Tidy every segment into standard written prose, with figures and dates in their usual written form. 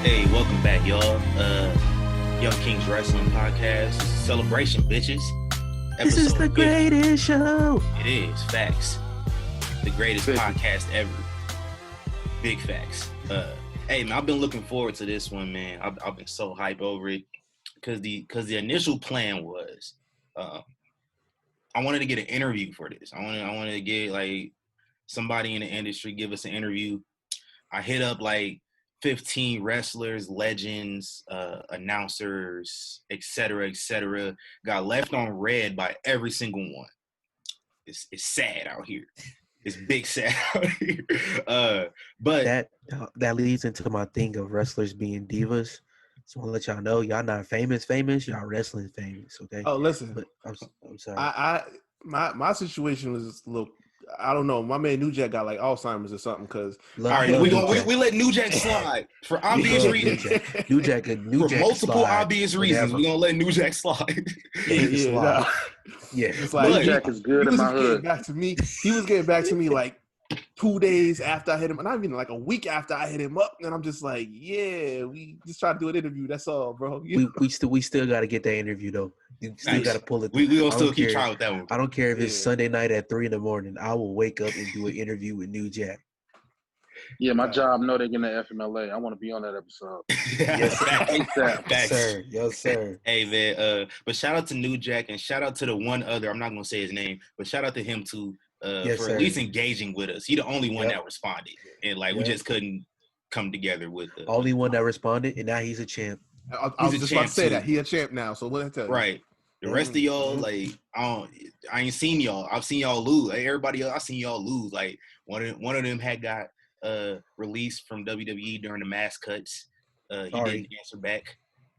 Hey, welcome back, y'all. Young Kings Wrestling Podcast. Celebration, bitches. This is the greatest show. It is. Facts. The greatest podcast ever. Big facts. Hey, man, I've been looking forward to this one, man. I've been so hyped over it because the initial plan was I wanted to get an interview for this. I wanted to get like somebody in the industry give us an interview. I hit up like 15 wrestlers, legends, announcers, etc., etc. Got left on red by every single one. It's sad out here. It's big sad out here. But that leads into my thing of wrestlers being divas. So I want to let y'all know, y'all not famous. Y'all wrestling famous, okay? Oh, listen. But I'm sorry. My situation was a little. I don't know. My man New Jack got like Alzheimer's or something. Cause all right, we let New Jack slide for obvious reasons. New Jack for multiple obvious reasons. We're gonna let New Jack slide. Yeah. It's like New Jack is good in my hood. He was getting back to me like 2 days after I hit him, not even like a week after I hit him up, and I'm just like, yeah, we just try to do an interview. That's all, bro. We still got to get that interview though. You still got to pull it. We gonna still keep trying with that one. I don't care if it's Sunday night at 3 a.m. I will wake up and do an interview with New Jack. Yeah, my job know they're getting the FMLA. I want to be on that episode. Yes, sir. Hey, man. But shout out to New Jack and shout out to the one other. I'm not gonna say his name, but shout out to him too for at least engaging with us. He the only one that responded, and we just couldn't come together with the only one that responded, and now he's a champ. I was just about to say that he a champ now. So what I tell you? Right. The rest of y'all, I ain't seen y'all. I've seen y'all lose. Like, everybody else, I seen y'all lose. Like one of them had got released from WWE during the mass cuts. He didn't answer back.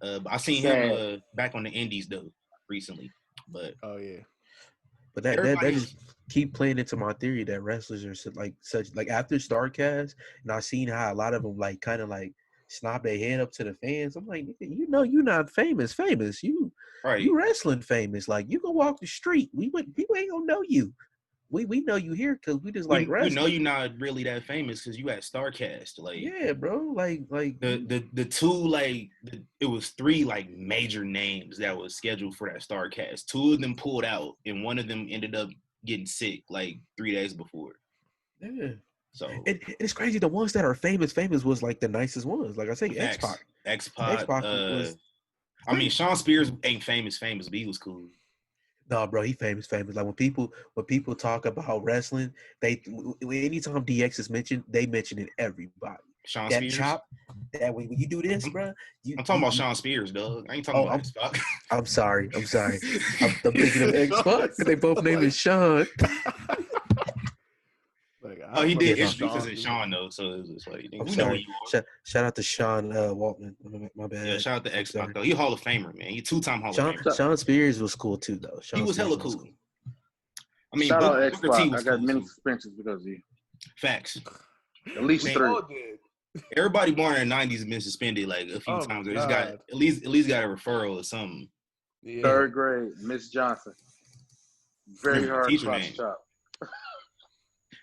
But I seen him back on the indies though recently. But but that just keep playing into my theory that wrestlers are such after StarCast, and I seen how a lot of them kind of snob their head up to the fans. I'm like, you're not famous. You wrestling famous. Like, you can walk the street. People ain't gonna know you. We know you here because we just wrestling. We know you're not really that famous because you at StarCast. Yeah, bro. The two it was 3 major names that was scheduled for that StarCast. 2 of them pulled out, and one of them ended up getting sick 3 days before. Yeah. So it's crazy. The ones that are famous was the nicest ones. Like I say, X-Pac. X-Pac was. I mean, Sean Spears ain't famous, but he was cool. No, bro, he famous. Like when people talk about wrestling, anytime DX is mentioned, they mention it everybody. Sean that Spears. Chop, that when you do this, bro. I'm talking about Sean Spears, dog. I ain't talking about X-Pac. I'm sorry. I'm thinking of X-Pac. They both name is Sean. He did introduce as Sean though, so it was just we know who you are. Shout out to Sean Waltman. My bad. Yeah, shout out to X-Pac though. He a Hall of Famer, man. He 2-time Hall of Famer. Sean Spears was cool too, though. He was hella cool. I mean, shout out Booker T was I got cool many too. suspensions because of you. Facts. At least 3. Everybody born in the 90s has been suspended a few times. It's got at least got a referral or something. Yeah. 3rd grade, Miss Johnson. Very hard teacher cross chop.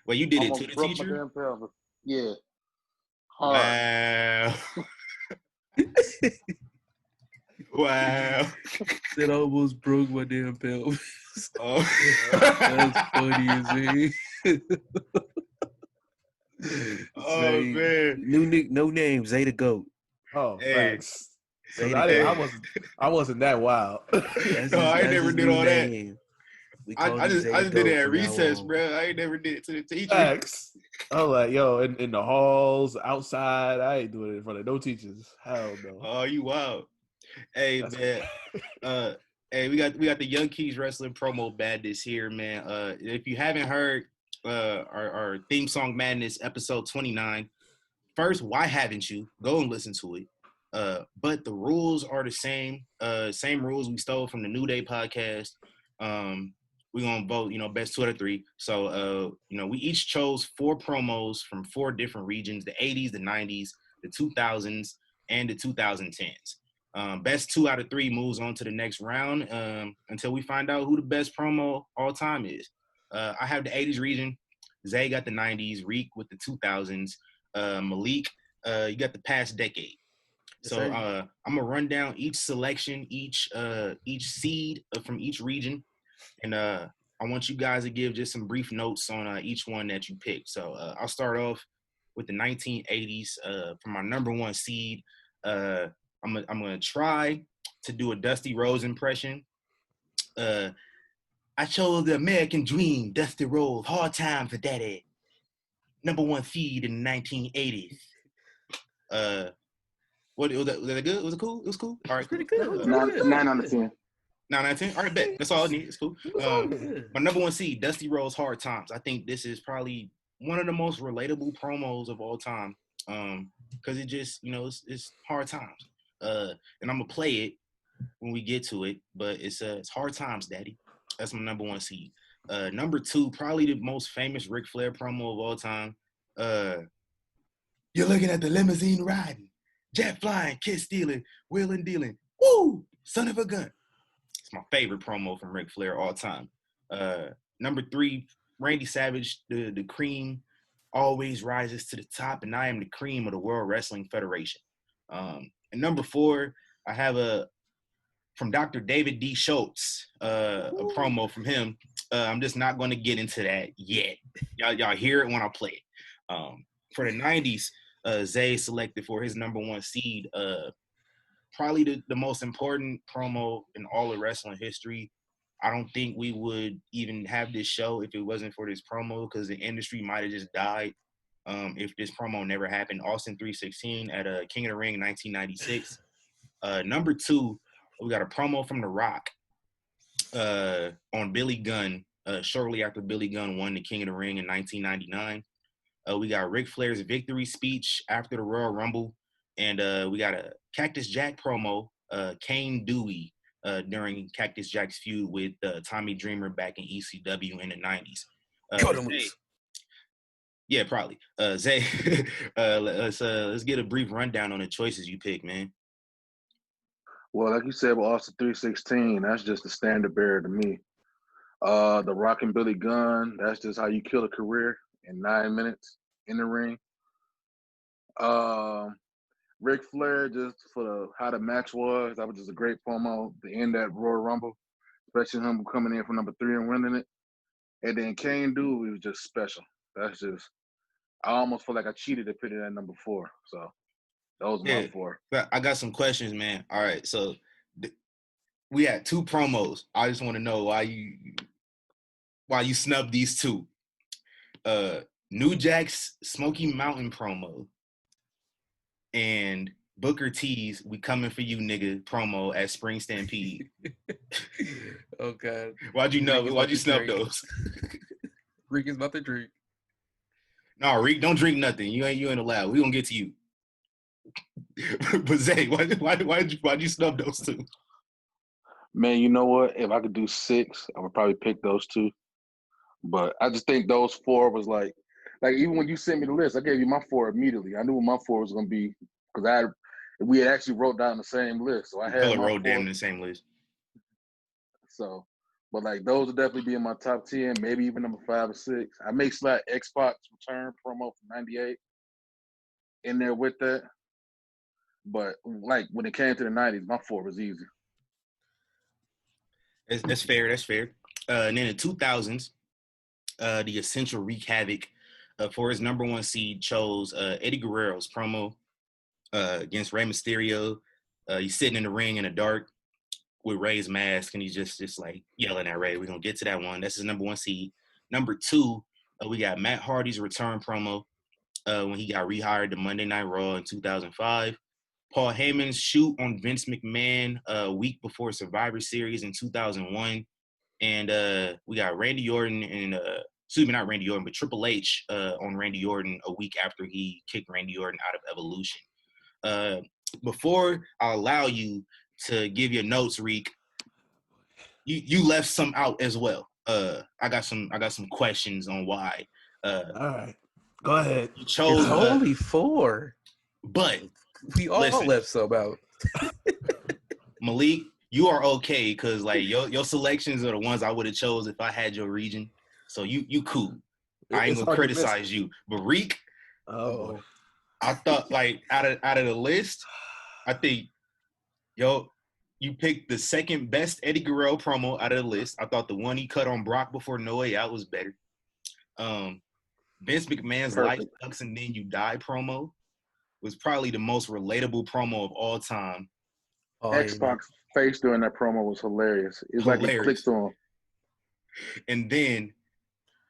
Well, you did it to the teacher? Yeah. Wow. Wow. That almost broke my damn pelvis. Oh. That's funny as hell. Oh, man. No name, Zay the Goat. Oh, thanks. I wasn't that wild. No, I ain't never did all that. I just did it at recess, bro. I ain't never did it to the teacher. Facts. I'm like, yo, in the halls, outside, I ain't doing it in front of no teachers. Hell no. Oh, you wild. Hey, man. Hey, we got the Young Keys Wrestling promo badness here, man. If you haven't heard our theme song madness episode 29, first, why haven't you? Go and listen to it. But the rules are the same. Same rules we stole from the New Day podcast. We're going to vote, best 2 out of 3. So, we each chose 4 promos from 4 different regions, the 80s, the 90s, the 2000s, and the 2010s. Best 2 out of 3 moves on to the next round until we find out who the best promo all time is. I have the 80s region. Zay got the 90s. Ric with the 2000s. Malik, you got the past decade. So I'm gonna run down each selection, each seed from each region, and I want you guys to give just some brief notes on each one that you picked. So I'll start off with the 1980s. For my number one seed, I'm gonna try to do a Dusty Rhodes impression. I chose the American Dream, Dusty Rhodes, Hard Time for Daddy. Number one seed in the 1980s. What was that good? Was it cool? It was cool. All right, pretty good. 9 out of 10. 9 out of 10. All right, bet. That's all I need. It's cool. My number one seed, Dusty Rhodes, Hard Times. I think this is probably one of the most relatable promos of all time. Because it just, it's hard times. And I'm gonna play it when we get to it, but it's Hard Times, Daddy. That's my number one seed. Number two, probably the most famous Ric Flair promo of all time. You're looking at the limousine riding, jet flying, kiss stealing, wheeling dealing. Woo! Son of a gun. It's my favorite promo from Ric Flair all time. Number three, Randy Savage, the cream always rises to the top, and I am the cream of the World Wrestling Federation. And number four, I have from Dr. David D. Schultz, a promo from him. I'm just not going to get into that yet. Y'all hear it when I play it. For the 90s, Zay selected for his number one seed, probably the most important promo in all of wrestling history. I don't think we would even have this show if it wasn't for this promo, because the industry might have just died if this promo never happened. Austin 316 at King of the Ring in 1996. Number two, we got a promo from The Rock on Billy Gunn shortly after Billy Gunn won the King of the Ring in 1999. We got Ric Flair's victory speech after the Royal Rumble, and we got a Cactus Jack promo, Kane Dewey, during Cactus Jack's feud with Tommy Dreamer back in ECW in the 90s. Zay, yeah, probably. Zay, let's get a brief rundown on the choices you picked, man. Well, like you said with Austin 316, that's just the standard bearer to me. The Rock and Billy Gunn, that's just how you kill a career in 9 minutes in the ring. Ric Flair, just for how the match was, that was just a great promo to end that Royal Rumble, especially him coming in for number 3 and winning it. And then Kane Dewey was just special. That's just, I almost feel like I cheated to put it at number 4. So those are my 4. I got some questions, man. All right, so we had 2 promos. I just want to know why you snubbed these 2. New Jack's Smoky Mountain promo and Booker T's "We Coming For You Nigga" promo at Spring Stampede. Oh God! Why'd you snub those? Rick is about to drink. No, Rick, don't drink nothing. You ain't allowed. We gonna get to you. But Zay, why'd you snub those 2? Man, you know what? If I could do 6, I would probably pick those 2. But I just think those 4 was like even when you sent me the list, I gave you my 4 immediately. I knew what my 4 was going to be because we had actually wrote down the same list. So I had wrote down the same list. So, but like those would definitely be in my top 10, maybe even number 5 or 6. I may slide X-Pac's return promo from '98 in there with that. But like when it came to the 90s, my 4 was easy. That's fair. And then in the 2000s, the Essential Wreak Havoc for his number one seed chose Eddie Guerrero's promo against Rey Mysterio. He's sitting in the ring in the dark with Rey's mask, and he's just like yelling at Rey. We're going to get to that one. That's his number one seed. Number 2, we got Matt Hardy's return promo when he got rehired to Monday Night Raw in 2005. Paul Heyman's shoot on Vince McMahon a week before Survivor Series in 2001. And we got Randy Orton and not Randy Orton, but Triple H on Randy Orton a week after he kicked Randy Orton out of Evolution. Before I allow you to give your notes, Reek, you left some out as well. I got some questions on why. All right, go ahead. You chose it's only 4, but we all left some out. Malik, you are okay because like your selections are the ones I would have chose if I had your region. So you cool. I ain't gonna criticize you. But Reek, oh boy. I thought like out of the list, I think, you picked the second best Eddie Guerrero promo out of the list. I thought the one he cut on Brock before No Way Out was better. Vince McMahon's Life Sucks and Then You Die promo was probably the most relatable promo of all time. Xbox face during that promo was hilarious. It's like he clicked on. And then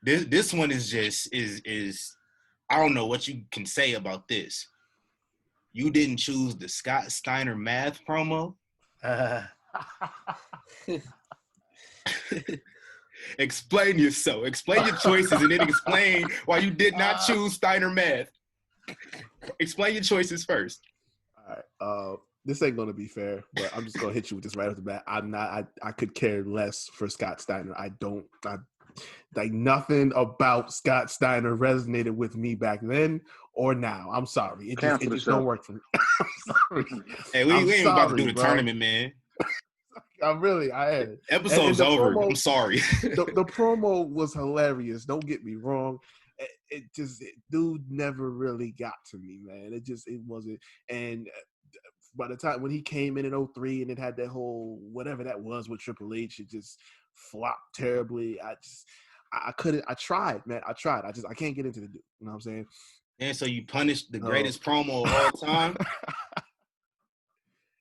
this one is just is I don't know what you can say about this. You didn't choose the Scott Steiner math promo. Explain yourself. Explain your choices and then explain why you did not choose Steiner math. Explain your choices first. All right. This ain't gonna be fair, but I'm just gonna hit you with this right off the bat. I could care less for Scott Steiner. Like nothing about Scott Steiner resonated with me back then or now. I'm sorry. It just don't work for me. I'm sorry. Hey, we ain't about to do the tournament, man. I had episode's over. Promo, I'm sorry. the promo was hilarious. Don't get me wrong. Dude never really got to me, man. It wasn't. And by the time when he came in 2003 and it had that whole whatever that was with Triple H, it just flopped terribly. I couldn't. I tried, man. I can't get into the dude. You know what I'm saying? And so you punished the greatest promo of all time.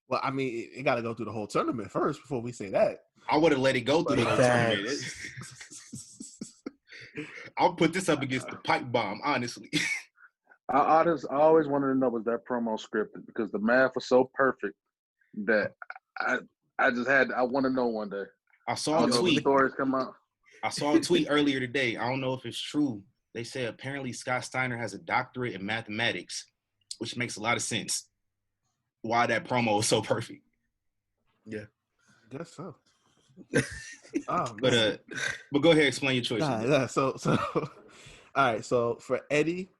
Well, I mean, it got to go through the whole tournament first before we say that. I would have let it go through the whole tournament. I'll put this up against the pipe bomb, honestly. I always wanted to know, was that promo scripted? Because the math was so perfect that I want to know one day. I saw a tweet. Stories come out. I saw a tweet earlier today. I don't know if it's true. They say apparently Scott Steiner has a doctorate in mathematics, which makes a lot of sense. Why that promo is so perfect. Yeah. I guess so. But go ahead, explain your choices. Yeah. So all right. So for Eddie,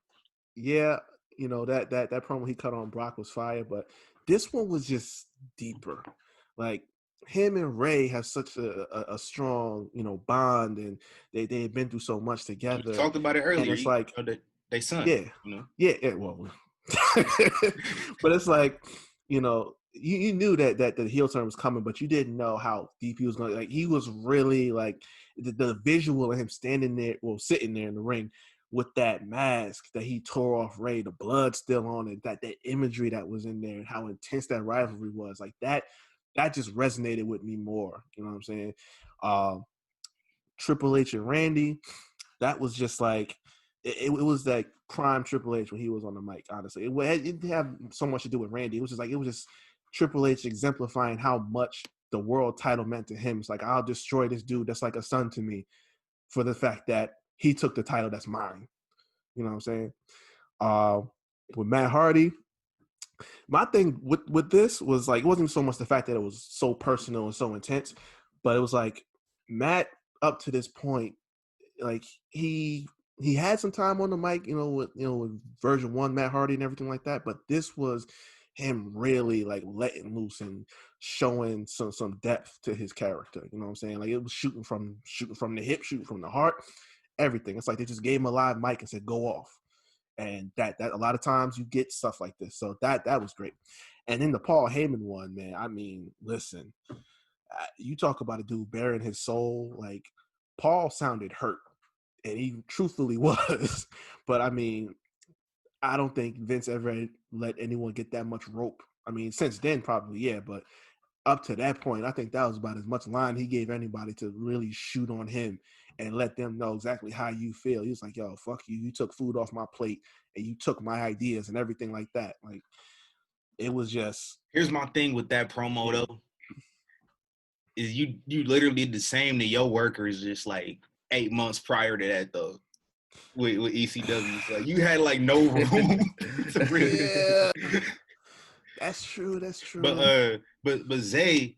yeah, that promo he cut on Brock was fire, but this one was just deeper. Like him and Ray have such a strong, bond, and they had been through so much together. We talked about it earlier. And it's like they son. Yeah. Yeah. Well, but it's like, you knew that the heel turn was coming, but you didn't know how deep he was going. Like he was really like the visual of him sitting there in the ring with that mask that he tore off Ray, the blood still on it, that imagery that was in there, and how intense that rivalry was. Like that just resonated with me more. You know what I'm saying? Triple H and Randy, that was just like it was like prime Triple H when he was on the mic. Honestly, it didn't have so much to do with Randy. It was just Triple H exemplifying how much the world title meant to him. It's like, I'll destroy this dude that's like a son to me for the fact that he took the title that's mine. You know what I'm saying? With Matt Hardy, my thing with this was like, it wasn't so much the fact that it was so personal and so intense, but it was like Matt up to this point, like he had some time on the mic, with version 1 Matt Hardy and everything like that, but this was him really like letting loose and showing some depth to his character. You know what I'm saying? Like it was shooting from the hip, shooting from the heart, everything. It's like they just gave him a live mic and said, go off. And that a lot of times you get stuff like this. So that was great. And then the Paul Heyman one, man, I mean, listen, you talk about a dude bearing his soul. Like Paul sounded hurt, and he truthfully was. But I mean, I don't think Vince ever let anyone get that much rope. I mean, since then, probably, yeah. But up to that point, I think that was about as much line he gave anybody to really shoot on him and let them know exactly how you feel. He was like, yo, fuck you. You took food off my plate, and you took my ideas and everything like that. Like, it was just. Here's my thing with that promo, though, is you literally did the same to your workers just like 8 months prior to that, though. With ECW, so you had like no room to breathe. Yeah, that's true. But Zay,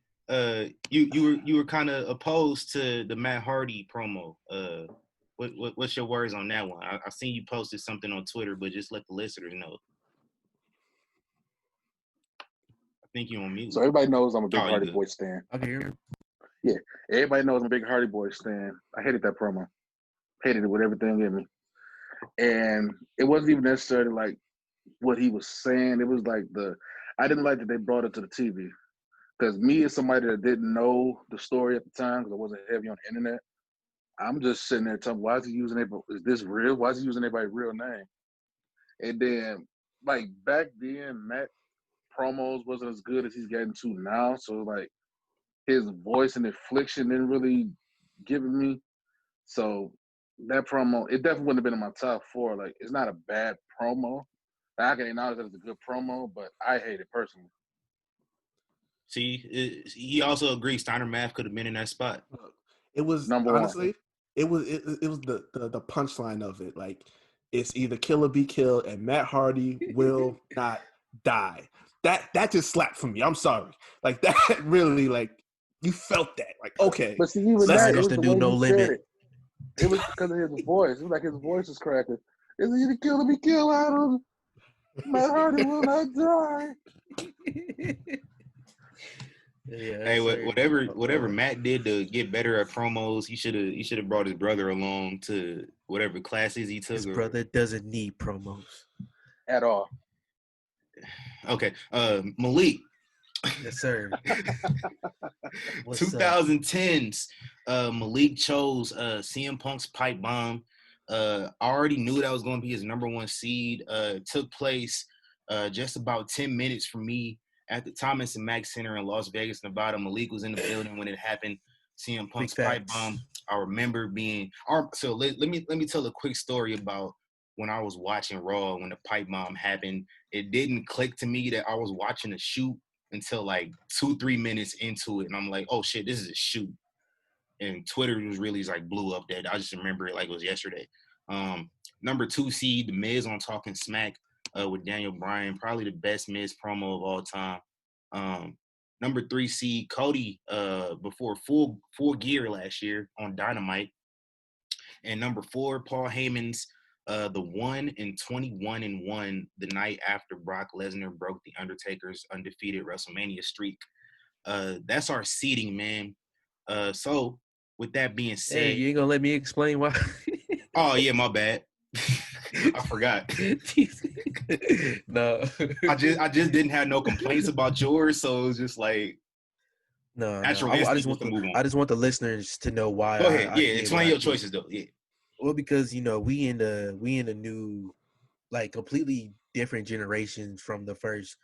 you were kind of opposed to the Matt Hardy promo. What's your words on that one? I seen you posted something on Twitter, but just let the listeners know. I think you're on mute. So everybody knows I'm a big Hardy Boy stan. I can hear you. Yeah, everybody knows I'm a big Hardy Boy stan. I hated that promo. Hated it with everything in me. And it wasn't even necessarily like what he was saying. It was like I didn't like that they brought it to the TV. Because me as somebody that didn't know the story at the time, because I wasn't heavy on the internet, I'm just sitting there telling, why is he using it? Is this real? Why is he using anybody's real name? And then, like, back then, Matt promos wasn't as good as he's getting to now. So, like, his voice and inflection didn't really give it me. So, that promo, it definitely wouldn't have been in my top 4. Like, it's not a bad promo. I can acknowledge that it's a good promo, but I hate it personally. See, he also agrees Steiner Math could have been in that spot. It was Number honestly, one. it was the punchline of it. Like, it's either kill or be killed, and Matt Hardy will not die. That just slapped for me. I'm sorry. Like, that really, like, you felt that. Like, okay. But see, even that, it was the way No he limit. said it. It was because of his voice. It was like his voice was cracking. It's either kill or be killed, Adam. Matt Hardy will not die. Yeah, hey, whatever Matt did to get better at promos, he should have brought his brother along to whatever classes he took. His brother doesn't need promos at all. Okay, Malik. Yes, sir. 2010s, Malik chose CM Punk's pipe bomb. I already knew that was going to be his number 1 seed. It took place just about 10 minutes from me at the Thomas and Mack Center in Las Vegas, Nevada. Malik was in the building when it happened. CM Punk's pipe bomb. I remember being. So let me tell a quick story about when I was watching Raw when the pipe bomb happened. It didn't click to me that I was watching a shoot until like 2-3 minutes into it, and I'm like, oh shit, this is a shoot. And Twitter was really like blew up that. I just remember it like it was yesterday. Number 2 seed, The Miz on Talking Smack with Daniel Bryan, probably the best Miz promo of all time. Number 3 seed, Cody before full gear last year on Dynamite. And number 4, Paul Heyman's the 1-21-1 the night after Brock Lesnar broke the Undertaker's undefeated WrestleMania streak. That's our seeding, man. So with that being said, hey, you ain't gonna let me explain why? Oh yeah, my bad. I forgot. No, I just didn't have no complaints about yours, so it was just like no. I just want the listeners to know why. Go ahead, explain your choices though. Yeah. Well, because we in a new, like, completely different generations from the first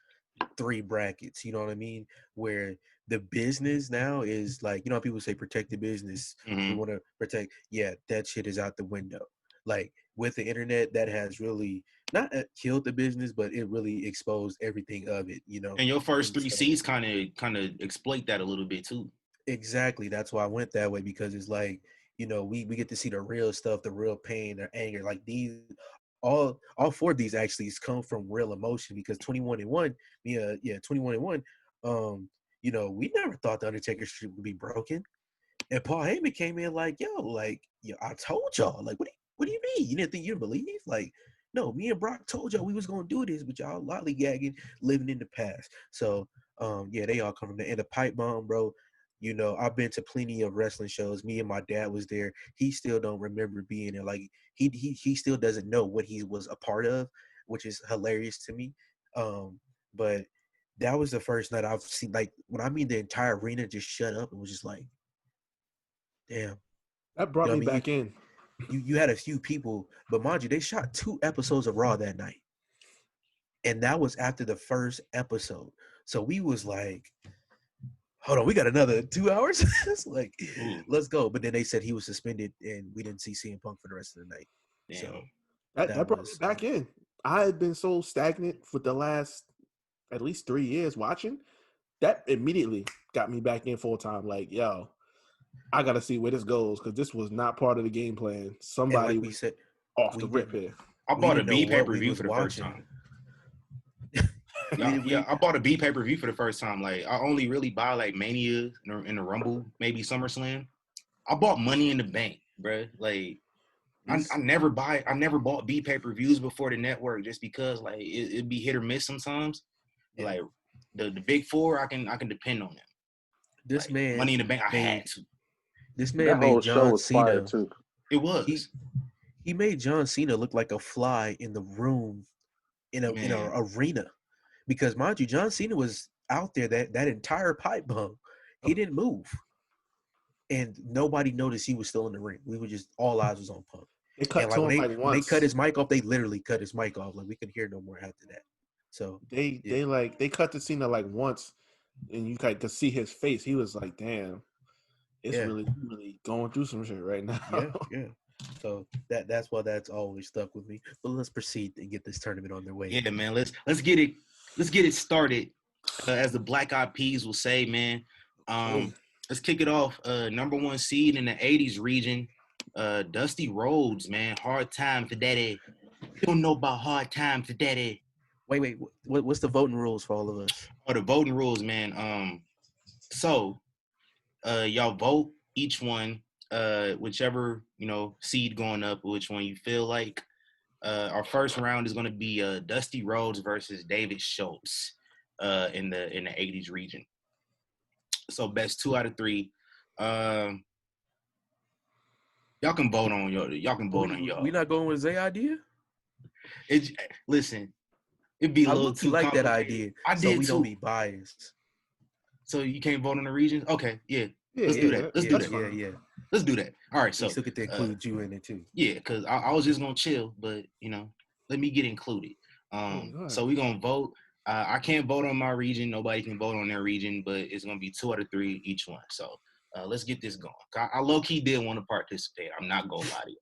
3 brackets. You know what I mean? Where the business now is like, how people say protect the business. Mm-hmm. We want to protect. Yeah, that shit is out the window. Like, with the internet, that has really not killed the business, but it really exposed everything of it. And your first 3 seeds kind of exploit that a little bit too. Exactly. That's why I went that way, because it's like, we get to see the real stuff, the real pain, the anger. Like, these, all 4 of these actually come from real emotion, because 21-1, 21-1, we never thought the Undertaker streak would be broken. And Paul Heyman came in like, yo, I told y'all. Like, what do you mean? You didn't think you'd believe? Like, no, me and Brock told y'all we was gonna do this, but y'all lollygagging, living in the past. So, they all come from there. And the pipe bomb, bro. I've been to plenty of wrestling shows. Me and my dad was there. He still don't remember being there. Like, he still doesn't know what he was a part of, which is hilarious to me. But that was the first night I've seen, like, when I mean the entire arena just shut up and was just like, damn. That brought me back in. You had a few people, but mind you, they shot 2 episodes of Raw that night. And that was after the first episode. So we was like, hold on, we got another 2 hours? It's like, let's go. But then they said he was suspended, and we didn't see CM Punk for the rest of the night. Damn. So that brought me back in. I had been so stagnant for the last at least 3 years watching. That immediately got me back in full time. Like, yo, I got to see where this goes, because this was not part of the game plan. Somebody like we said, off the rip here. I bought a B pay-per-view for the first time. I bought a B pay-per-view for the first time. Like, I only really buy like Mania in the Rumble, maybe SummerSlam. I bought Money in the Bank, bro. Like, I never bought B pay-per-views before the network, just because like it'd be hit or miss sometimes. Yeah. Like the big 4, I can depend on them. This like, man, Money in the Bank, I had to. This man made John Cena too. It was. He made John Cena look like a fly in the room in a arena, because mind you, John Cena was out there that entire pipe bomb. He didn't move, and nobody noticed he was still in the ring. We were just all eyes was on Punk. They cut and to him when they cut his mic off, they literally cut his mic off. Like we couldn't hear no more after that. So they cut the Cena like once, and you could see his face. He was like, "Damn, it's really going through some shit right now." Yeah. So that's why that's always stuck with me. But let's proceed and get this tournament on their way. Yeah, man. Let's get it started. As the Black Eyed Peas will say, man. Let's kick it off. Number 1 seed in the 80s region, Dusty Rhodes, man. Hard time for daddy. You don't know about hard time for daddy. Wait. What's the voting rules for all of us? Oh, the voting rules, man. So y'all vote each one, whichever, seed going up, which one you feel like. Our first round is going to be Dusty Rhodes versus David Schultz in the 80s region. So best 2 out of 3. Y'all can vote on y'all. We not going with Zay idea? Listen, it'd be a little too like that idea. I did we too. Don't be biased. So you can't vote on the regions? Okay, yeah. Let's do that. Let's do that. All right, so we still get to include you in it too. Yeah, because I was just gonna chill, but let me get included. So we're gonna vote. I can't vote on my region. Nobody can vote on their region, but it's going to be 2 out of 3 each one. So let's get this going. I low-key did want to participate. I'm not going to lie to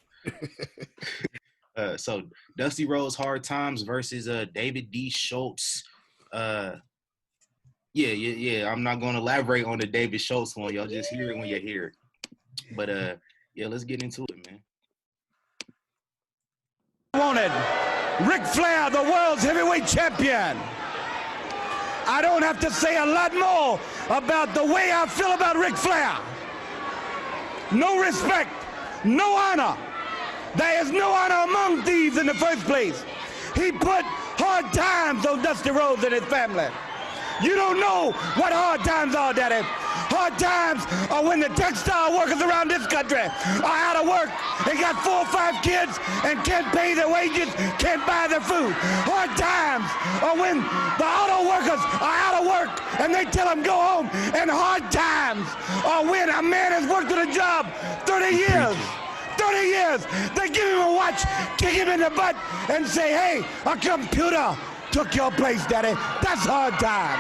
you. So Dusty Rhodes Hard Times versus David D. Schultz. Yeah. I'm not going to elaborate on the David Schultz one. Y'all just hear it when you hear it. But, let's get into it, man. Wanted Ric Flair, the world's heavyweight champion. I don't have to say a lot more about the way I feel about Ric Flair. No respect, no honor. There is no honor among thieves in the first place. He put hard times on Dusty Rhodes and his family. You don't know what hard times are, Daddy. Hard times are when the textile workers around this country are out of work and got 4 or 5 kids and can't pay their wages, can't buy their food. Hard times are when the auto workers are out of work and they tell them go home. And hard times are when a man has worked at a job 30 years. 30 years. They give him a watch, kick him in the butt, and say, hey, a computer took your place, Daddy. That's hard time.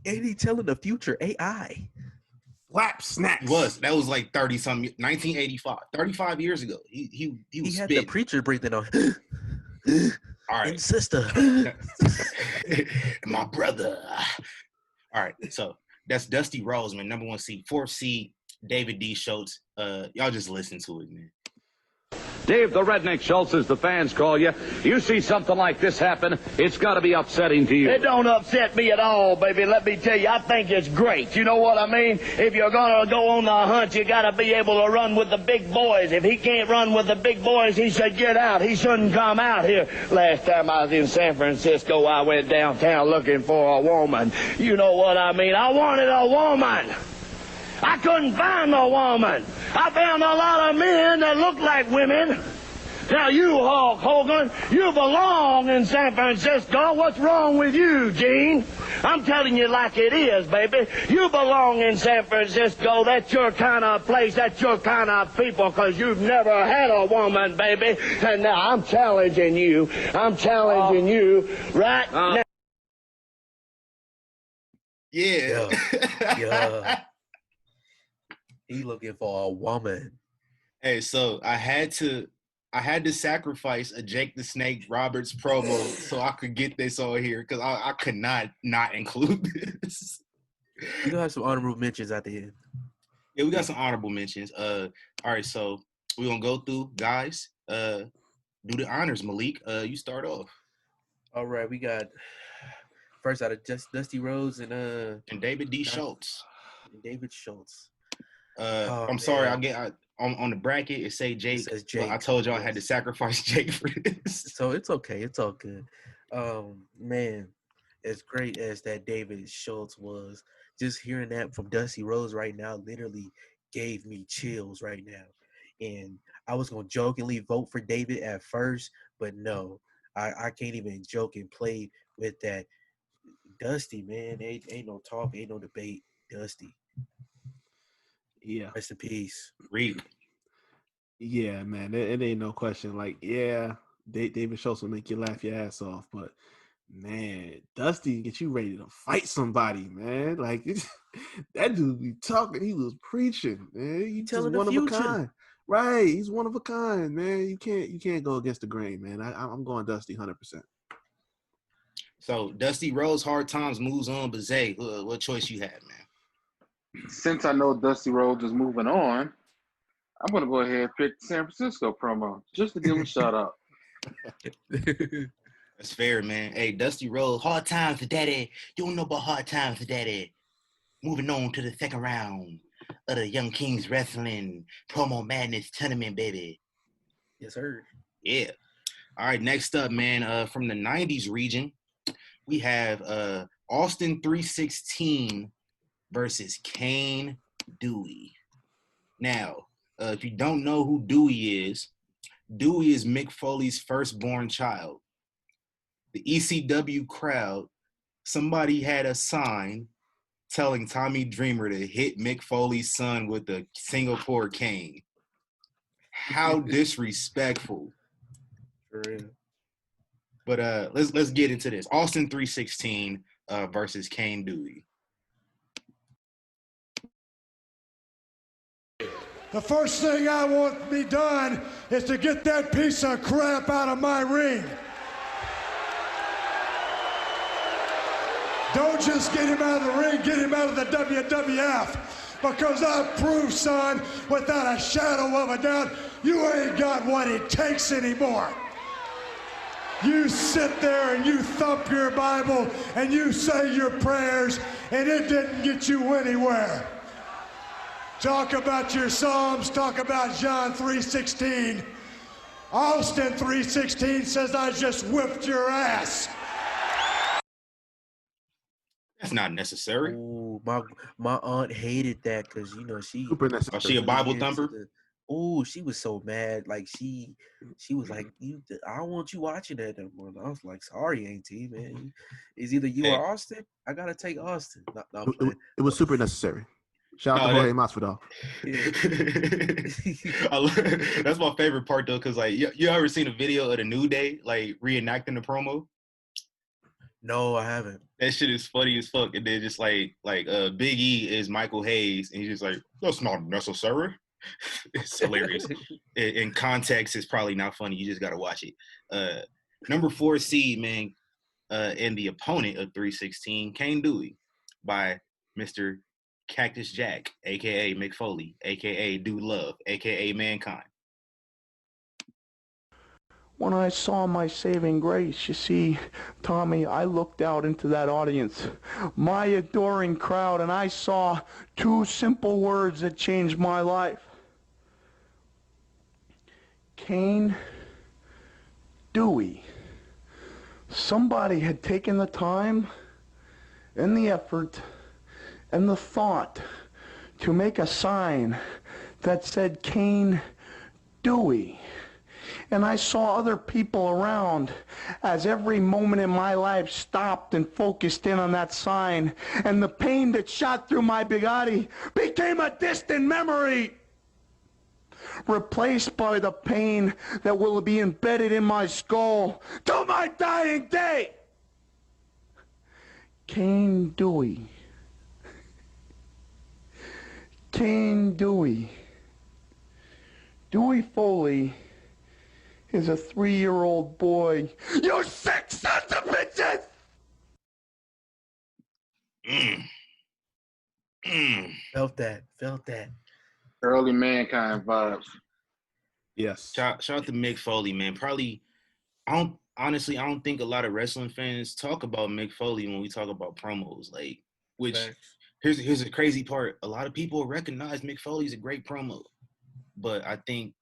And he telling the future AI. Slap snacks. That was like 30-something, 1985, 35 years ago. He was had spitting. the preacher breathing on. All right. And sister. My brother. All right, so that's Dusty Rhodes, man, number 1 seed. 4th seed, David D. Schultz. Y'all just listen to it, man. Dave the Redneck Schultz, as the fans call you, you see something like this happen, it's got to be upsetting to you. It don't upset me at all, baby. Let me tell you, I think it's great. You know what I mean? If you're going to go on the hunt, you got to be able to run with the big boys. If he can't run with the big boys, he should get out. He shouldn't come out here. Last time I was in San Francisco, I went downtown looking for a woman. You know what I mean? I wanted a woman. I couldn't find no woman. I found a lot of men that look like women. Now you, Hulk Hogan, you belong in San Francisco. What's wrong with you, Gene? I'm telling you like it is, baby. You belong in San Francisco. That's your kind of place. That's your kind of people, because you've never had a woman, baby. And now I'm challenging you. I'm challenging you right now. Yeah. Yeah. He looking for a woman. Hey, so I had to sacrifice a Jake the Snake Roberts promo so I could get this on here, because I could not include this. You gonna have some honorable mentions at the end. Yeah, we got some honorable mentions. All right, so we're gonna go through, guys. Do the honors, Malik. You start off. All right, we got first out of just Dusty Rhodes and David D. Schultz. David Schultz. I'm sorry, on the bracket it say Jake. It says Jake. I told y'all I had to sacrifice Jake for this. So it's okay. It's all good. Man, as great as that David Schultz was, just hearing that from Dusty Rhodes right now literally gave me chills right now. And I was going to jokingly vote for David at first, but no. I can't even joke and play with that. Dusty, man, ain't no talk, ain't no debate. Dusty. Yeah. Rest in peace. Reek. Yeah, man. It ain't no question. Like, yeah, David Schultz will make you laugh your ass off, but man, Dusty get you ready to fight somebody, man. Like that dude be talking. He was preaching, man. He's just one of a kind. Right. He's one of a kind, man. You can't go against the grain, man. I'm going Dusty 100%. So Dusty Rhodes, Hard Times moves on, but Zay, what choice you had, man? Since I know Dusty Rhodes is moving on, I'm going to go ahead and pick the San Francisco promo just to give him a shout out. That's fair, man. Hey, Dusty Rhodes, Hard Times for Daddy. You don't know about Hard Times for Daddy. Moving on to the second round of the Young Kings Wrestling Promo Madness Tournament, baby. Yes, sir. Yeah. All right, next up, man, from the 90s region, we have Austin 316 versus Kane Dewey. Now, if you don't know who Dewey is Mick Foley's firstborn child. The ECW crowd, somebody had a sign telling Tommy Dreamer to hit Mick Foley's son with a Singapore cane. How disrespectful. For real. But let's get into this. Austin 316 versus Kane Dewey. The first thing I want to be done is to get that piece of crap out of my ring. Don't just get him out of the ring, get him out of the WWF. Because I've proved, son, without a shadow of a doubt, you ain't got what it takes anymore. You sit there and you thump your Bible and you say your prayers, and it didn't get you anywhere. Talk about your Psalms, talk about John 3:16. Austin 3:16 says I just whipped your ass. That's not necessary. Ooh, my aunt hated that because she Super necessary. Is she a Bible thumper? Oh, she was so mad. Like she was like, I don't want you watching that anymore. And I was like, sorry, Auntie, man. It's either you or Austin. I gotta take Austin. No, it was super necessary. Shout out to Jorge Masvidal. That's my favorite part though, because like you ever seen a video of the New Day like reenacting the promo? No, I haven't. That shit is funny as fuck. And then just like Big E is Michael Hayes, and he's just like, that's not necessary. It's hilarious. In context, it's probably not funny. You just gotta watch it. Number 4 seed, man, and the opponent of 316, Kane Dewey, by Mr. Cactus Jack, aka Mick Foley, aka Dude Love, aka Mankind. When I saw my saving grace, you see, Tommy, I looked out into that audience, my adoring crowd, and I saw 2 simple words that changed my life. Kane Dewey. Somebody had taken the time and the effort and the thought to make a sign that said Kane Dewey. And I saw other people around as every moment in my life stopped and focused in on that sign, and the pain that shot through my body became a distant memory, replaced by the pain that will be embedded in my skull till my dying day. Kane Dewey. Kane Dewey. Dewey Foley is a 3-year-old boy. You sick sons of bitches! Felt that. Early Mankind vibes. Yes. Shout out to Mick Foley, man. I don't think a lot of wrestling fans talk about Mick Foley when we talk about promos. Like, which here's the crazy part. A lot of people recognize Mick Foley's a great promo. But I think,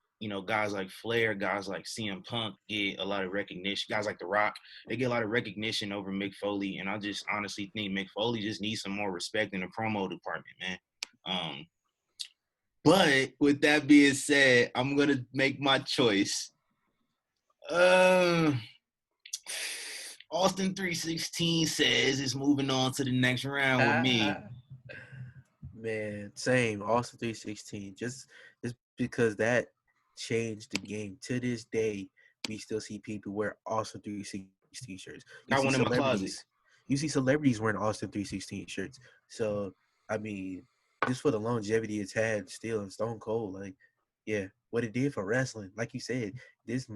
guys like Flair, guys like CM Punk get a lot of recognition. Guys like The Rock, they get a lot of recognition over Mick Foley. And I just honestly think Mick Foley just needs some more respect in the promo department, man. But with that being said, I'm going to make my choice. Austin 316 says it's moving on to the next round with me. Man, same. Austin 316. Just because that changed the game. To this day, we still see people wear Austin 316 shirts. Got one in my closet. You see celebrities wearing Austin 316 shirts. So, I mean, just for the longevity it's had still in Stone Cold, like, yeah, what it did for wrestling. Like you said, this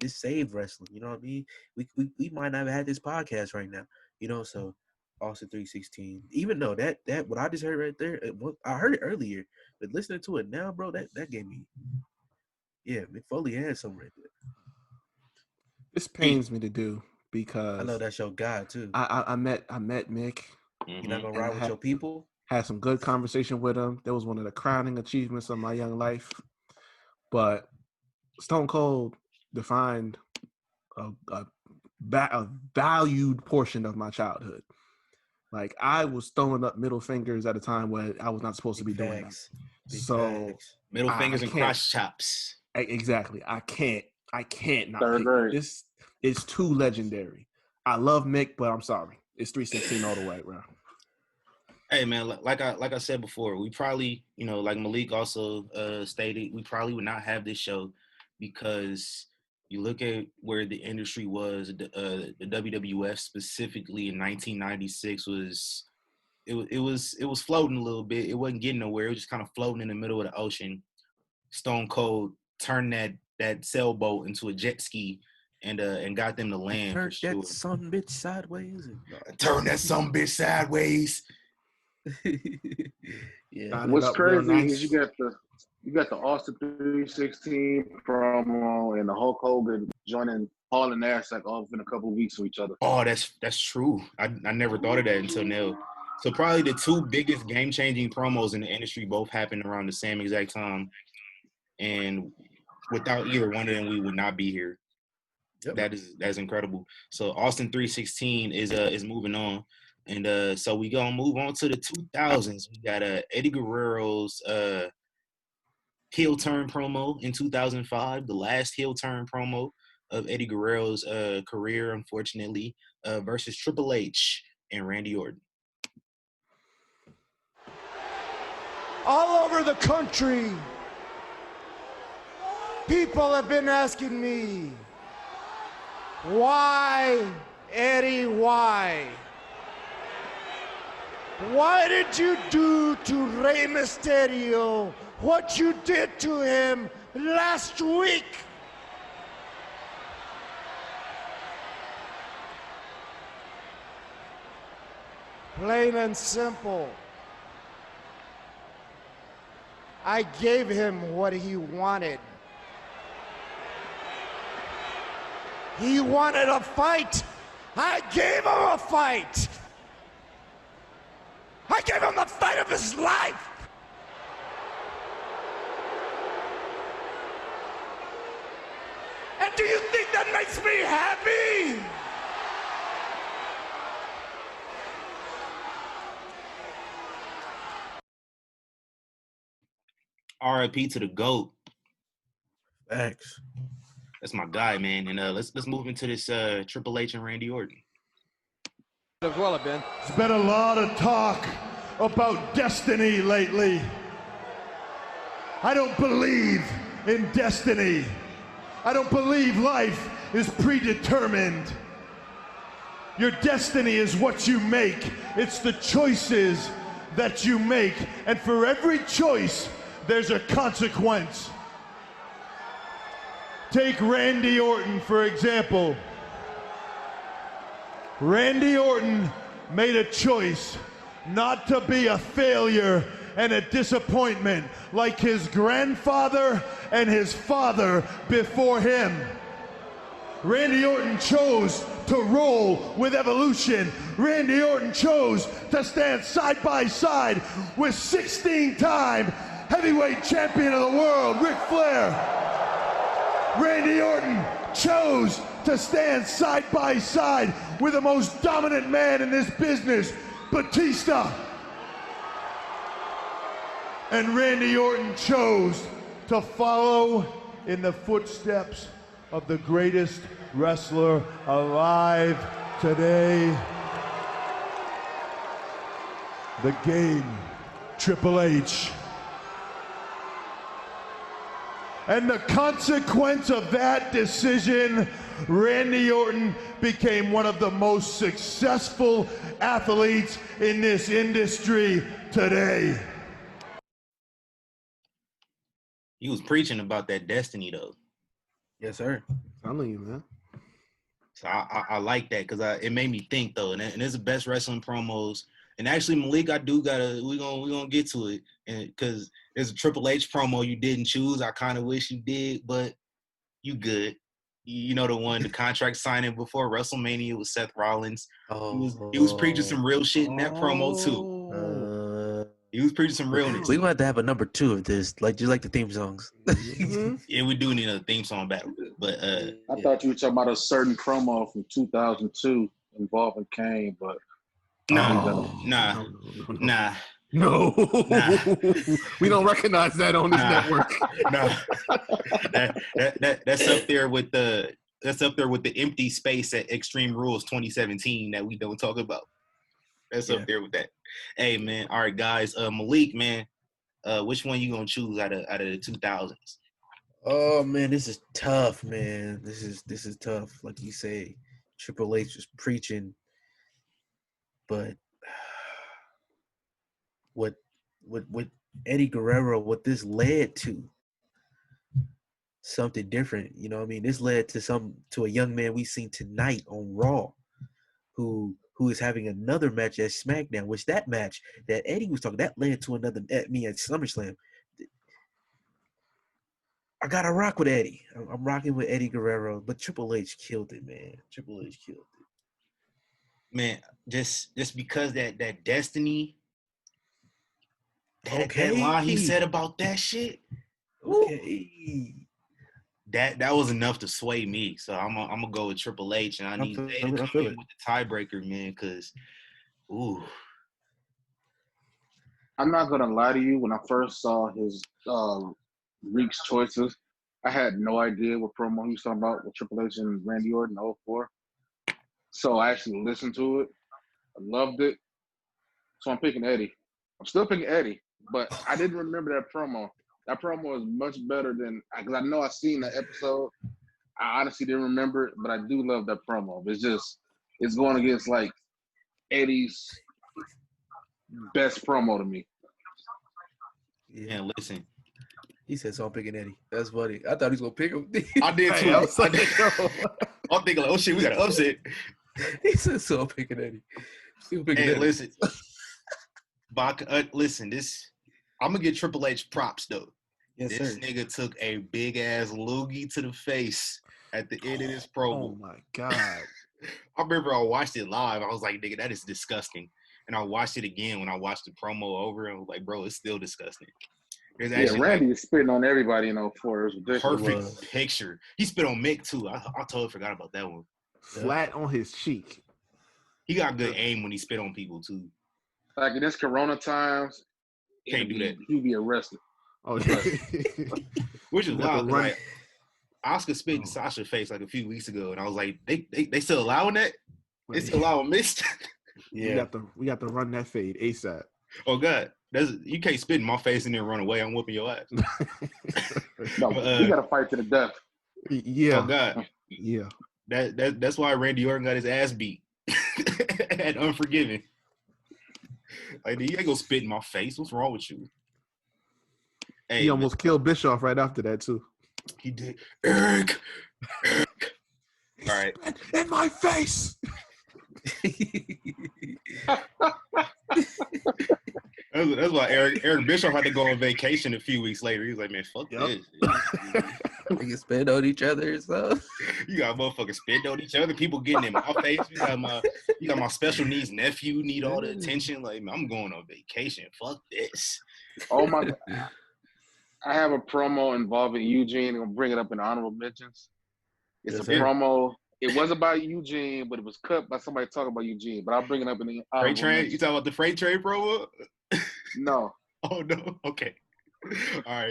saved wrestling. You know what I mean? We might not have had this podcast right now. You know, so Austin 316. Even though that what I just heard right there, I heard it earlier, but listening to it now, bro, that gave me, yeah, Mick Foley had something right there. This pains me to do because I know that's your guy too. I met Mick. You're not gonna ride with your people. Had some good conversation with him. That was one of the crowning achievements of my young life. But Stone Cold defined a valued portion of my childhood. Like, I was throwing up middle fingers at a time when I was not supposed to be doing that. So middle fingers and cross chops. Exactly. I can't not pick this. It's too legendary. I love Mick, but I'm sorry. It's 316 all the way, bro. Hey man, like I said before, we probably, like Malik also stated, we probably would not have this show because you look at where the industry was, the WWF specifically in 1996 was floating a little bit. It wasn't getting nowhere. It was just kind of floating in the middle of the ocean. Stone Cold turned that sailboat into a jet ski and got them to land. Turn that son bitch sideways. Turn that son bitch sideways. Yeah. What's crazy is you got the Austin 316 promo and the Hulk Hogan joining Paul and Nash like off in a couple of weeks with each other. Oh, that's true. I never thought of that until now. So probably the two biggest game-changing promos in the industry both happened around the same exact time, and without either one of them, we would not be here. Yep. That's incredible. So Austin 316 is moving on. And so we gonna move on to the 2000s. We got Eddie Guerrero's heel turn promo in 2005, the last heel turn promo of Eddie Guerrero's career, unfortunately, versus Triple H and Randy Orton. All over the country, people have been asking me, why, Eddie, why? Why did you do to Rey Mysterio what you did to him last week? Plain and simple. I gave him what he wanted. He wanted a fight. I gave him a fight. I gave him the fight of his life. And do you think that makes me happy? R.I.P. to the GOAT. Thanks. That's my guy, man. And let's move into this Triple H and Randy Orton. As well have been. There's been a lot of talk about destiny lately. I don't believe in destiny. I don't believe life is predetermined. Your destiny is what you make. It's the choices that you make. And for every choice, there's a consequence. Take Randy Orton, for example. Randy Orton made a choice not to be a failure and a disappointment like his grandfather and his father before him. Randy Orton chose to roll with evolution. Randy Orton chose to stand side by side with 16-time heavyweight champion of the world, Ric Flair. Randy Orton chose to stand side by side with the most dominant man in this business, Batista. And Randy Orton chose to follow in the footsteps of the greatest wrestler alive Today, the game, Triple H. And the consequence of that decision, Randy Orton became one of the most successful athletes in this industry today. He was preaching about that destiny, though. Yes, sir. I know you, man. So I like that because it made me think, though. And it's the best wrestling promos. And actually, Malik, we're gonna get to it, and because there's a Triple H promo you didn't choose. I kind of wish you did, but you good. You know the contract signing before WrestleMania with Seth Rollins. He was preaching some real shit in that promo too. He was preaching some realness. We're gonna have to have a number 2 of this, just like the theme songs. Yeah, we do need a theme song back. But I thought you were talking about a certain promo from 2002 involving Kane, but Nah. No, we don't recognize that on this network. No, that's up there with the empty space at Extreme Rules 2017 that we don't talk about. That's up there with that. Hey man, all right guys, Malik man, which one you gonna choose out of the 2000s? Oh man, this is tough, man. This is tough. Like you say, Triple H was preaching, but what Eddie Guerrero, what this led to, something different. You know what I mean? This led to a young man we seen tonight on Raw who is having another match at SmackDown, which that match that Eddie was talking, that led to another at SummerSlam. I gotta rock with Eddie. I'm rocking with Eddie Guerrero, but Triple H killed it, man. Triple H killed it. Man, just because that destiny, that line he said about that shit. Okay. That was enough to sway me. So I'm gonna go with Triple H, and I need to come in with the tiebreaker, man, because I'm not gonna lie to you. When I first saw his Reek's choices, I had no idea what promo he was talking about with Triple H and Randy Orton 04. So I actually listened to it. I loved it. So I'm picking Eddie. I'm still picking Eddie, but I didn't remember that promo. That promo is much better than, because I know I've seen the episode. I honestly didn't remember it, but I do love that promo. It's going against like Eddie's best promo to me. Yeah, listen. He said, so I'm picking Eddie. That's funny. I thought he was going to pick him. I did too. I'm thinking like, oh shit, we got an upset. He said, so I'm picking Eddie. Listen. Listen, I'm going to give Triple H props though. Yes, this sir. Nigga took a big ass loogie to the face at the end of this promo. Oh my God. I remember I watched it live. I was like, nigga, that is disgusting. And I watched it again when I watched the promo over, and I was like, bro, it's still disgusting. Randy is spitting on everybody in 04. It was ridiculous. Perfect picture. He spit on Mick too. I totally forgot about that one. Flat on his cheek. He got good aim when he spit on people too. Like in this Corona times, can't do that. He'd be arrested. Oh, yeah. Which is wild. Like Oscar spit in Sasha's face like a few weeks ago, and I was like, they still allowing that? They still allowing mist? Yeah. We got to run that fade ASAP. Oh God. You can't spit in my face and then run away. I'm whooping your ass. No, you got to fight to the death. Yeah. Oh God. Yeah. That's why Randy Orton got his ass beat at Unforgiven. Like, you ain't gonna spit in my face. What's wrong with you? Hey, he almost killed Bischoff right after that too. He did. Eric. All right. In my face. That's why Eric Bischoff had to go on vacation a few weeks later. He was like, man, fuck this. We can spit on each other or something. You got motherfuckers spit on each other. People getting in my face. You got my special needs nephew need all the attention. Like, man, I'm going on vacation. Fuck this. Oh my God. I have a promo involving Eugene. I'm gonna bring it up in honorable mentions. It's a promo. It was about Eugene, but it was cut by somebody talking about Eugene. But I'll bring it up in the freight train. You talking about the freight train promo? No. Oh no. Okay. All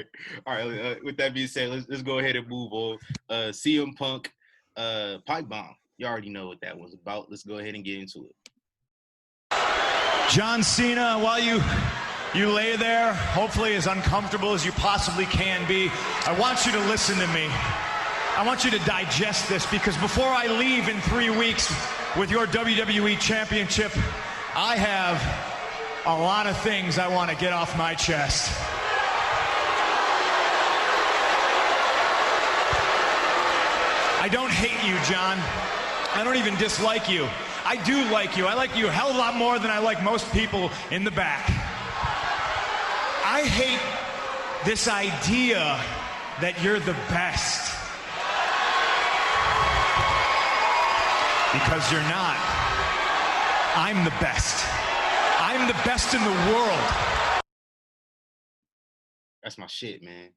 right. With that being said, let's go ahead and move on. CM Punk, pipe bomb. You already know what that was about. Let's go ahead and get into it. John Cena, while you lay there, hopefully as uncomfortable as you possibly can be, I want you to listen to me. I want you to digest this, because before I leave in 3 weeks with your WWE Championship, I have a lot of things I want to get off my chest. I don't hate you, John. I don't even dislike you. I do like you. I like you a hell of a lot more than I like most people in the back. I hate this idea that you're the best. Because you're not. I'm the best. I'm the best in the world. That's my shit, man.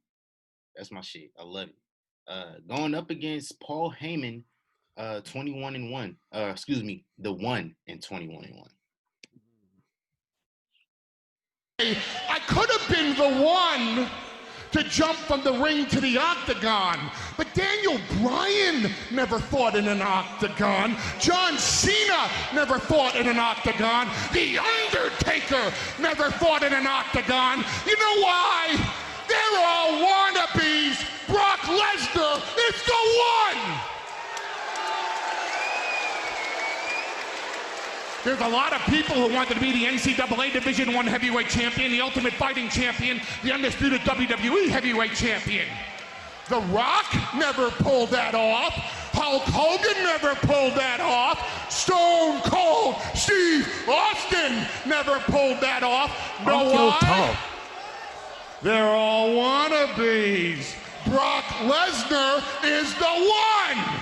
That's my shit. I love it. Going up against Paul Heyman, 21-1. The 1 and 21-1. I could have been the one to jump from the ring to the octagon, but Daniel Bryan never fought in an octagon. John Cena never fought in an octagon. The Undertaker never fought in an octagon. You know why? They're all wannabes. Brock Lesnar is the one. There's a lot of people who wanted to be the NCAA Division I Heavyweight Champion, the Ultimate Fighting Champion, the Undisputed WWE Heavyweight Champion. The Rock never pulled that off. Hulk Hogan never pulled that off. Stone Cold Steve Austin never pulled that off. Know why? They're all wannabes. Brock Lesnar is the one.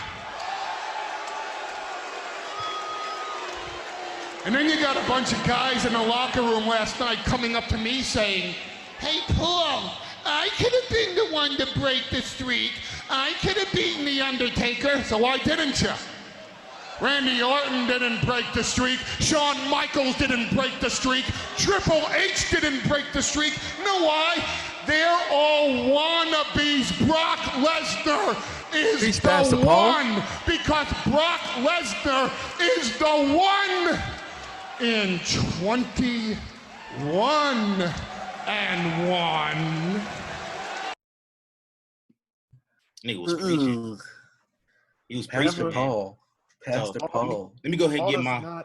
And then you got a bunch of guys in the locker room last night coming up to me saying, "Hey, Paul, I could have been the one to break the streak. I could have beaten The Undertaker, so why didn't you?" Randy Orton didn't break the streak. Shawn Michaels didn't break the streak. Triple H didn't break the streak. You know why? They're all wannabes. Brock Lesnar is the one, because Brock Lesnar is the one. In 21-1. Nigga was preaching. He was preaching. Pastor Paul. Let me go ahead and get my.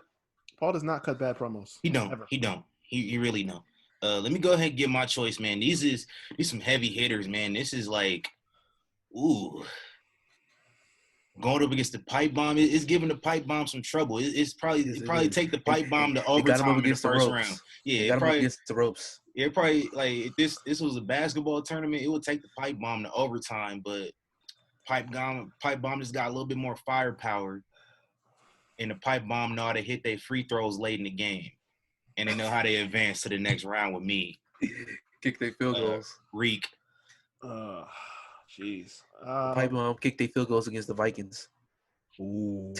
Paul does not cut bad promos. He don't. Ever. He don't. He really don't. Let me go ahead and get my choice, man. These some heavy hitters, man. This is like, ooh. Going up against the pipe bomb, it's giving the pipe bomb some trouble. It's probably take the pipe bomb to overtime in the first round. Yeah, it probably against the ropes. Yeah, probably like if this was a basketball tournament, it would take the pipe bomb to overtime. But pipe bomb just got a little bit more firepower, and the pipe bomb know how to hit their free throws late in the game, and they know how to advance to the next round with me. Kick their field goals. Ric. Jeez. Pipe bomb kick their field goals against the Vikings. Ooh.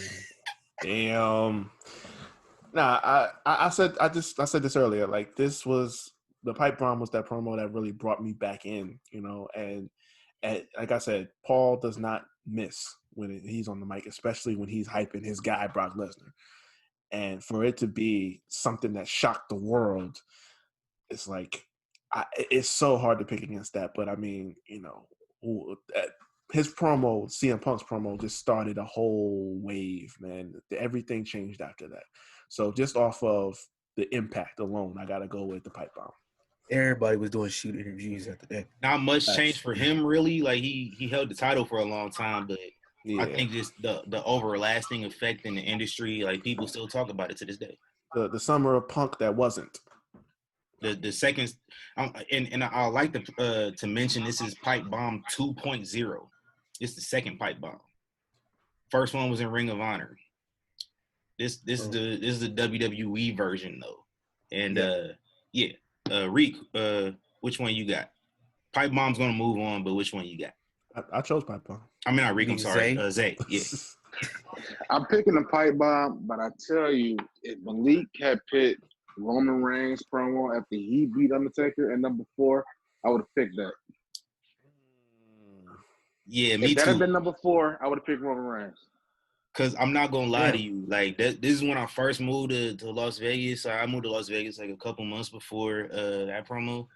Damn. Nah, I said this earlier. Like, this was the pipe bomb was that promo that really brought me back in, you know, and like I said, Paul does not miss when he's on the mic, especially when he's hyping his guy Brock Lesnar. And for it to be something that shocked the world, it's like it's so hard to pick against that. But I mean, you know, his promo, CM Punk's promo, just started a whole wave, man. Everything changed after that. So just off of the impact alone, I got to go with the pipe bomb. Everybody was doing shoot interviews after that. Not much changed for him, really. Like, he held the title for a long time, but yeah. I think just the overlasting effect in the industry, like, people still talk about it to this day. The summer of Punk that wasn't. The second, and I like to mention this is Pipe Bomb 2.0. It's the second Pipe Bomb. First one was in Ring of Honor. This is the WWE version though, and Ric, which one you got? Pipe Bomb's gonna move on, but which one you got? I chose Pipe Bomb. I mean, not Ric. I'm sorry, Zay. Yeah. I'm picking the Pipe Bomb, but I tell you, if Malik had picked Roman Reigns promo after he beat Undertaker at number 4, I would have picked that. Yeah, me too. If that had been number 4, I would have picked Roman Reigns. Because I'm not gonna lie to you, like this is when I first moved to Las Vegas. I moved to Las Vegas like a couple months before that promo,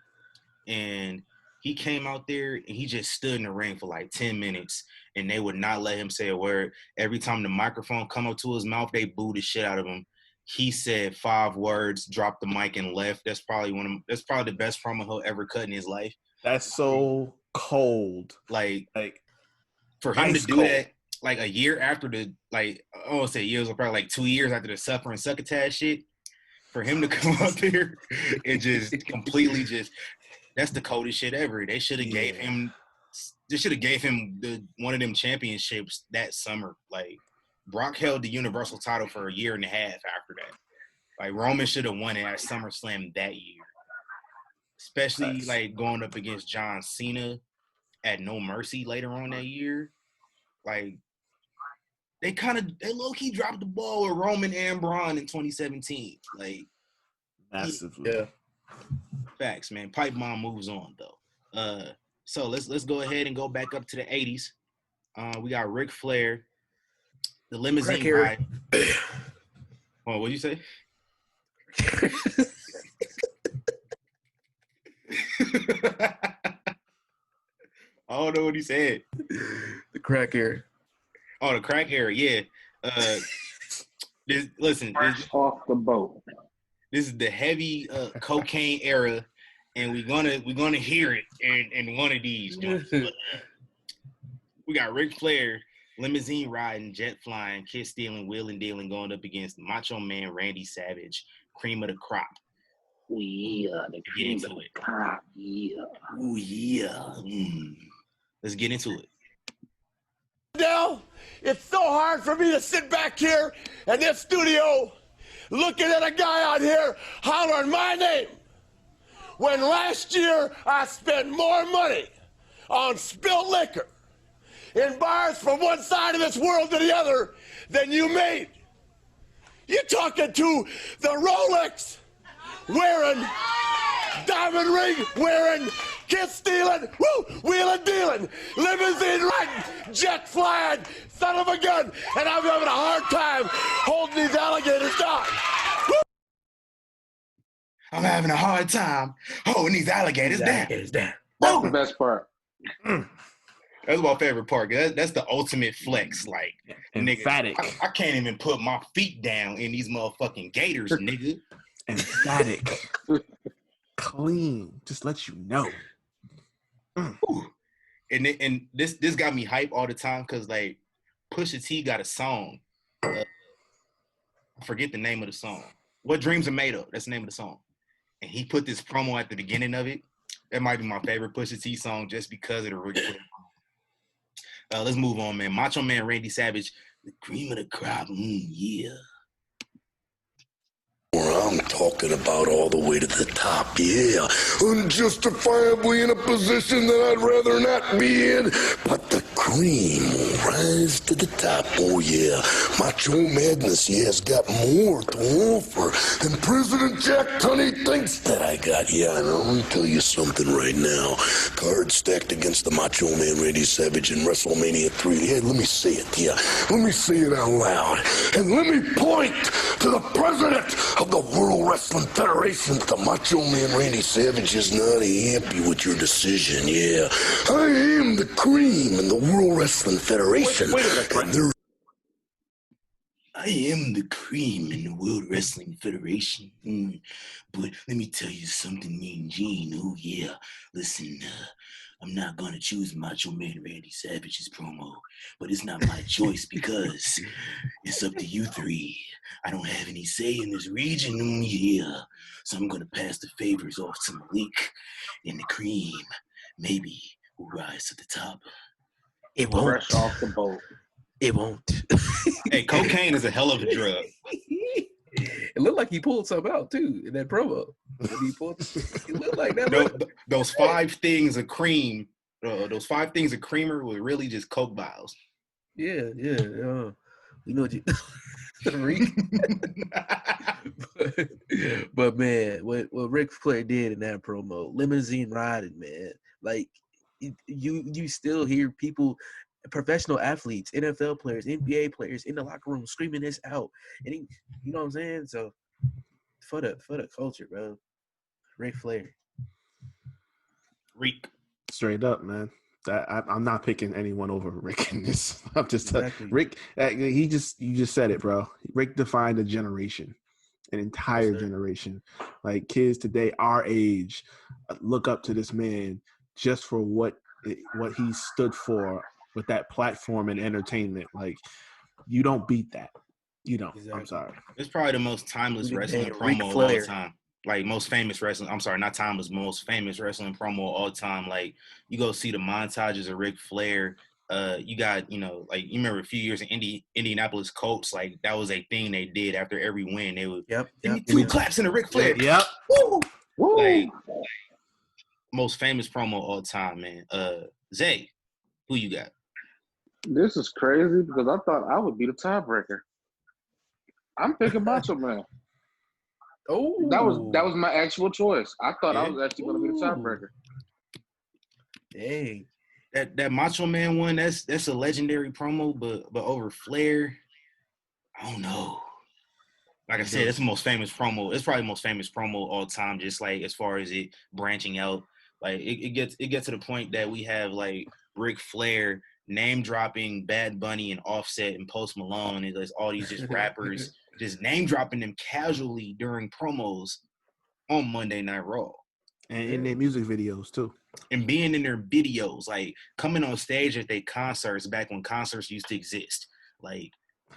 and he came out there and he just stood in the ring for like 10 minutes, and they would not let him say a word. Every time the microphone come up to his mouth, they booed the shit out of him. He said 5 words, dropped the mic, and left. That's probably the best promo he'll ever cut in his life. That's so cold. Like for him to do that, like a year after I won't say years, but probably like 2 years after the suffering succotash shit, for him to come up there and just completely that's the coldest shit ever. They should have gave him one of them championships that summer. Like Brock held the Universal title for a year and a half after that. Like Roman should have won it at SummerSlam that year. Especially like going up against John Cena at No Mercy later on that year. Like they low-key dropped the ball with Roman and Braun in 2017. Like massively. Yeah. Facts, man. Pipe bomb moves on though. So let's go ahead and go back up to the 80s. We got Ric Flair, the limousine ride. Oh, what'd you say? I don't know what he said. The crack era. Oh, the crack era, yeah. Fresh off the boat. This is the heavy cocaine era, and we're gonna hear it in one of these. We got Ric Flair, limousine riding, jet flying, kiss stealing, wheeling dealing, going up against Macho Man Randy Savage, cream of the crop. Oh yeah, the cream of the crop. Yeah. Oh yeah. Let's get into it. Now, it's so hard for me to sit back here in this studio looking at a guy out here hollering my name when last year I spent more money on spilled liquor in bars from one side of this world to the other than you made. You're talking to the Rolex wearing, diamond ring wearing, kiss stealing, wheeling dealing, limousine riding, jet flying, son of a gun, and I'm having a hard time holding these alligators down. I'm having a hard time holding these alligators down. That's the best part. That's my favorite part. That's the ultimate flex. Like, emphatic. Nigga, I can't even put my feet down in these motherfucking gators, nigga. Emphatic. Clean. Just let you know. And this got me hype all the time because like Pusha T got a song. I forget the name of the song. What Dreams Are Made Of. That's the name of the song. And he put this promo at the beginning of it. That might be my favorite Pusha T song just because of the Ric Flair. Let's move on, man. Macho Man Randy Savage, the cream of the crop. Yeah. I'm talking about all the way to the top, yeah. Unjustifiably in a position that I'd rather not be in, but the cream will rise to the top, oh yeah. Macho Madness, yeah, has got more to offer than President Jack Tunney thinks that I got. Yeah, and I'm gonna tell you something right now. Cards stacked against the Macho Man Randy Savage in WrestleMania 3. Yeah, let me say it, yeah. Let me say it out loud. And let me point to the president of the World Wrestling Federation. The Macho Man Randy Savage is not happy with your decision, yeah. I am the cream in the World Wrestling Federation. Wait a minute. I am the cream in the World Wrestling Federation. But let me tell you something, Mean Gene. Oh, yeah. Listen, I'm not going to choose Macho Man Randy Savage's promo, but it's not my choice because it's up to you three. I don't have any say in this region, yeah. So I'm going to pass the favors off to Malik, and the cream maybe will rise to the top. It won't. Fresh off the boat. It won't. Hey, cocaine is a hell of a drug. It looked like he pulled something out too in that promo. It looked like that. Those 5 things of cream, those 5 things of creamer were really just coke vials. Yeah. You know what you. but man, what Ric Flair did in that promo, limousine riding, man. Like you still hear people professional athletes, NFL players, NBA players in the locker room screaming this out. And he, you know what I'm saying? So for the culture, bro. Ric Flair. Ric. Straight up, man. I'm not picking anyone over Rick in this. I'm just Exactly. Rick. You just said it, bro. Rick defined a generation, an entire generation. Like kids today, our age, look up to this man just for what he stood for with that platform and entertainment. Like you don't beat that. You don't. Exactly. I'm sorry. It's probably the most timeless wrestling promo of all time. Like most famous wrestling, I'm sorry, not timeless, most famous wrestling promo of all time. Like you go see the montages of Ric Flair. You got, like you remember a few years in Indianapolis Colts, like that was a thing they did after every win. They would give me two claps in a Ric Flair. Yep. Woo! Woo! Like most famous promo of all time, man. Zay, who you got? This is crazy because I thought I would be the tiebreaker. I'm picking Macho Man. Oh, that was my actual choice. I thought I was actually going to be the tiebreaker. Dang, that Macho Man one, that's a legendary promo, but over Flair, I don't know. Like I said, it's the most famous promo. It's probably the most famous promo of all time. Just like as far as it branching out, like it gets to the point that we have like Ric Flair name dropping Bad Bunny and Offset and Post Malone, and there's all these just rappers just name dropping them casually during promos on Monday Night Raw. And in their music videos too. And being in their videos, like coming on stage at their concerts back when concerts used to exist. Like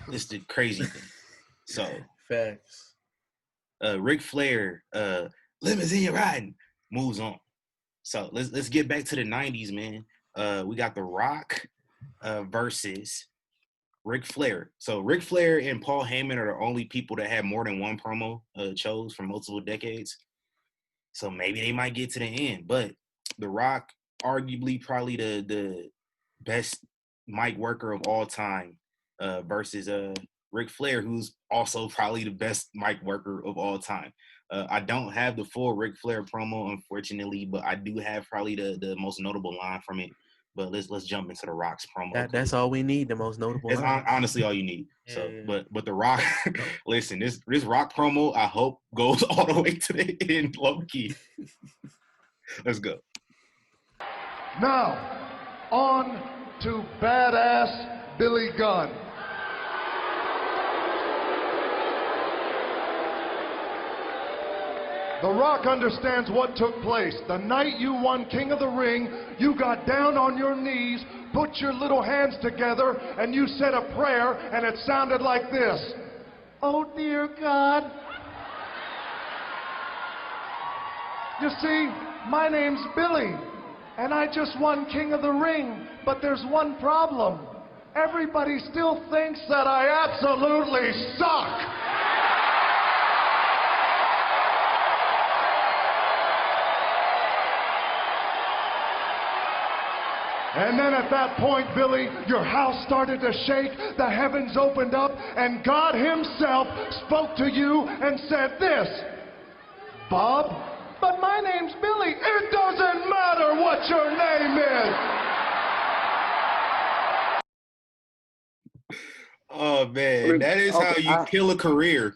it's the crazy thing. So facts. Ric Flair, Limousine riding, moves on. So let's get back to the 90s, man. We got The Rock versus Ric Flair. So Ric Flair and Paul Heyman are the only people that have more than one promo chose for multiple decades. So maybe they might get to the end. But The Rock, arguably probably the best mic worker of all time, versus Ric Flair, who's also probably the best mic worker of all time. I don't have the full Ric Flair promo, unfortunately, but I do have probably the most notable line from it. But let's jump into The Rock's promo. That's all we need, the most notable It's line. honestly all you need. So, but The Rock, listen, this Rock promo, I hope goes all the way to the end, low key. Let's go. Now, on to badass Billy Gunn. The Rock understands what took place. The night you won King of the Ring, you got down on your knees, put your little hands together, and you said a prayer, and it sounded like this. Oh, dear God. You see, my name's Billy, and I just won King of the Ring, but there's one problem. Everybody still thinks that I absolutely suck. And then at that point, Billy, your house started to shake, the heavens opened up, and God himself spoke to you and said this, Bob, but my name's Billy. It doesn't matter what your name is. Oh, man, that is how you kill a career.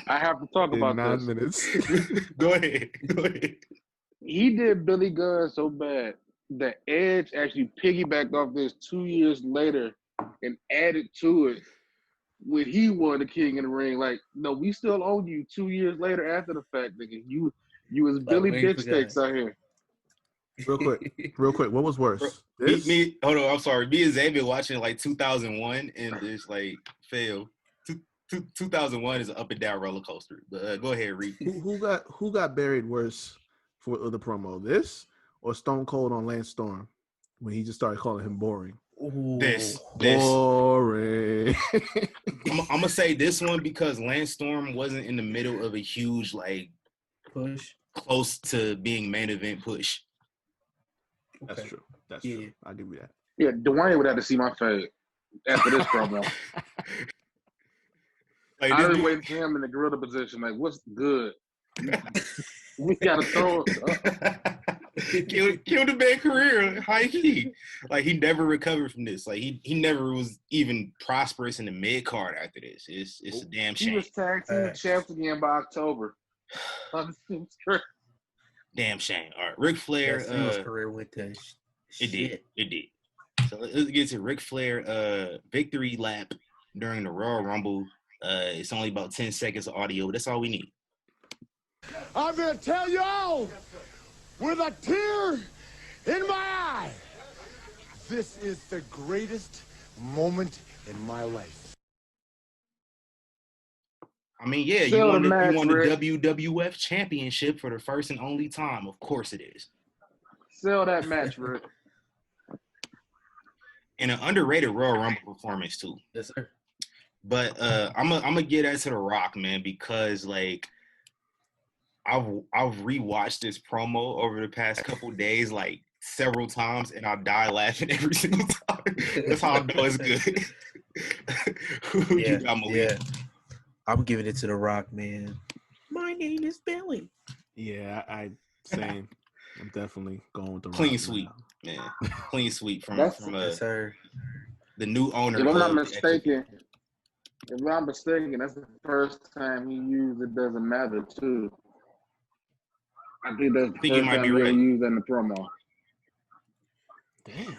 I have to talk about 9 this. minutes. Go ahead. He did Billy Gunn so bad that Edge actually piggybacked off this 2 years later and added to it when he won the King in the Ring. Like, no, we still own you 2 years later after the fact, nigga. You was Billy Bitch Steaks out here. Real quick. What was worse? Me, hold on. I'm sorry. Me and Zay been watching like 2001, and it's like fail. 2001 is an up and down roller coaster. But go ahead, Reed. Who got buried worse for the promo? This or Stone Cold on Lance Storm when he just started calling him boring? This boring. I'm gonna say this one because Lance Storm wasn't in the middle of a huge like push, close to being main event push. That's true. That's true. I'll give you that. Yeah, Dwayne would have to see my fade after this promo. Like, I was waiting for him in the gorilla position. Like, what's good? We gotta throw it. killed the man's career, high key. Like he never recovered from this. Like he never was even prosperous in the mid card after this. It's a damn shame. He was tag team champs again by October. Damn shame. All right, Ric Flair. His career went to It did. So let's get to Ric Flair victory lap during the Royal Rumble. It's only about 10 seconds of audio, but that's all we need. I'm going to tell y'all with a tear in my eye, this is the greatest moment in my life. I mean, yeah, you won the WWF Championship for the first and only time. Of course it is. Sell that match, Rick. And an underrated Royal Rumble performance, too. Yes, sir. But I'm gonna get that to The Rock, man, because like I've rewatched this promo over the past couple days like several times, and I die laughing every single time. That's how I know it's good. Yeah. I'm giving it to The Rock, man. My name is Billy. Yeah, same. I'm definitely going with The Rock. Clean sweep, man. Clean sweep from sir. The new owner. If I'm not mistaken, that's the first time he used "It Doesn't Matter" too. I think that's the first time he used that in the promo. Damn.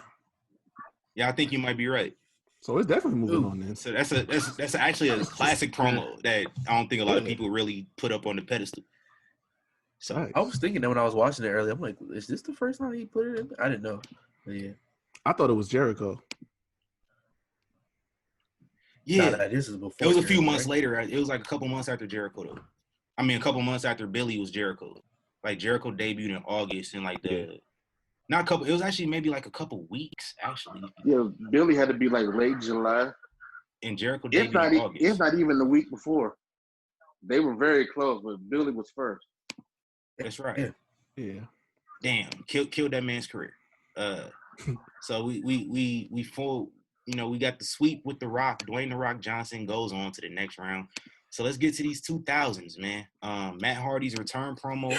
Yeah, I think you might be right. So it's definitely moving on then. So that's actually a classic promo that I don't think a lot of people really put up on the pedestal. So I was thinking that when I was watching it earlier, I'm like, is this the first time he put it in? I didn't know. But yeah. I thought it was Jericho. Yeah, this is before. It was a few months later. It was like a couple months after Jericho, though. I mean, a couple months after Billy was Jericho. Like Jericho debuted in August, and like it was actually maybe like a couple weeks actually. Yeah, Billy had to be like late July. And Jericho debuted in August. It's not even the week before. They were very close, but Billy was first. That's right. Yeah. Damn, killed that man's career. So we full. You know, we got the sweep with The Rock. Dwayne The Rock Johnson goes on to the next round. So let's get to these 2000s, man. Matt Hardy's return promo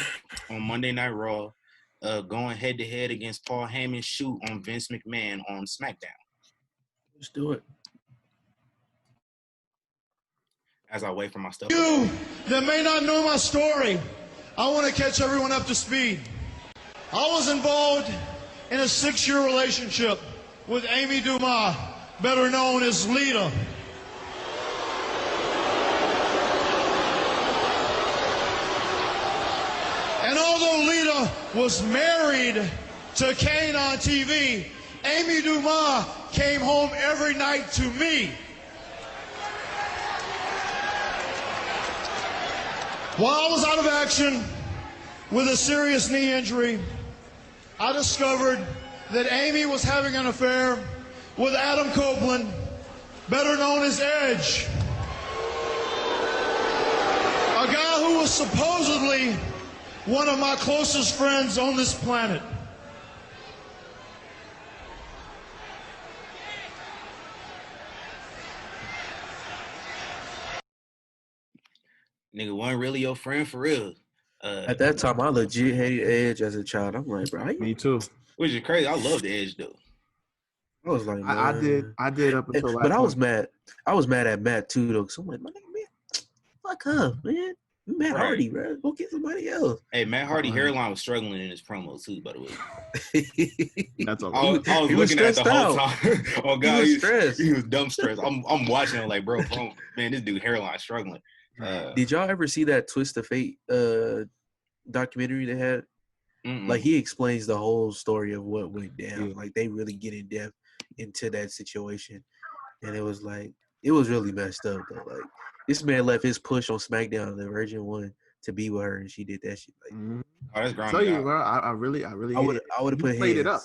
on Monday Night Raw, going head-to-head against Paul Heyman's shoot on Vince McMahon on SmackDown. Let's do it. As I wait for my stuff. You that may not know my story, I want to catch everyone up to speed. I was involved in a 6-year relationship with Amy Dumas, better known as Lita. And although Lita was married to Kane on TV, Amy Dumas came home every night to me. While I was out of action with a serious knee injury, I discovered that Amy was having an affair with Adam Copeland, better known as Edge. A guy who was supposedly one of my closest friends on this planet. Nigga wasn't really your friend for real. At that time, I legit hated Edge as a child. I'm like, bro, me too. Which is crazy. I loved Edge though. I was like, I did up until last but I was mad. I was mad at Matt too though. So I'm like, man, fuck her, man. Matt Hardy, bro. Go get somebody else. Hey, Matt Hardy hairline was struggling in his promo too, by the way. That's all. I was looking at it the whole time. Oh God, he was dumb stressed. I'm watching it like, bro, man, this dude hairline struggling. Did y'all ever see that Twist of Fate documentary they had? Mm-mm. Like he explains the whole story of what went down. Like they really get in depth into that situation, and it was really messed up though. Like this man left his push on SmackDown, the Virgin One, to be with her, and she did that shit. Like, oh, that's ground. So you, bro, I really I would have put played hands. it up.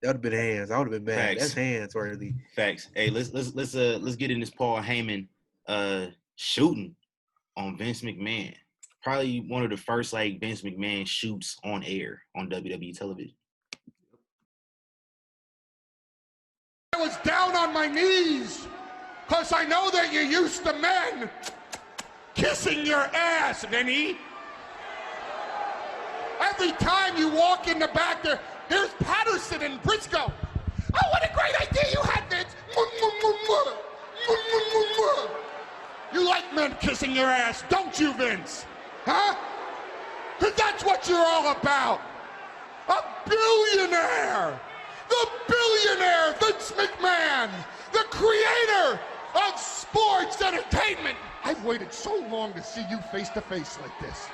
That would have been hands. I would have been mad. Facts. That's hands, really. Facts. Hey, let's get in this Paul Heyman shooting on Vince McMahon. Probably one of the first like Vince McMahon shoots on air on WWE television. I was down on my knees because I know that you're used to men kissing your ass, Vinny. And every time you walk in the back there's Patterson and Briscoe. Oh, what a great idea you had, Vince. You like men kissing your ass, don't you, Vince? Huh? Because that's what you're all about. A billionaire. The billionaire, Vince McMahon. The creator of sports entertainment. I've waited so long to see you face to face like this.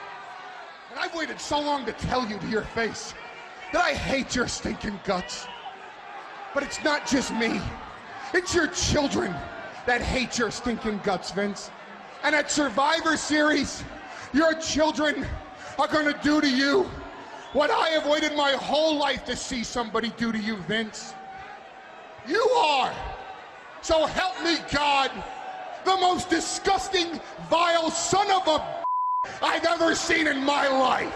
And I've waited so long to tell you to your face that I hate your stinking guts. But it's not just me. It's your children that hate your stinking guts, Vince. And at Survivor Series, your children are gonna do to you what I have waited my whole life to see somebody do to you, Vince. You are, so help me God, the most disgusting, vile son of a I've ever seen in my life.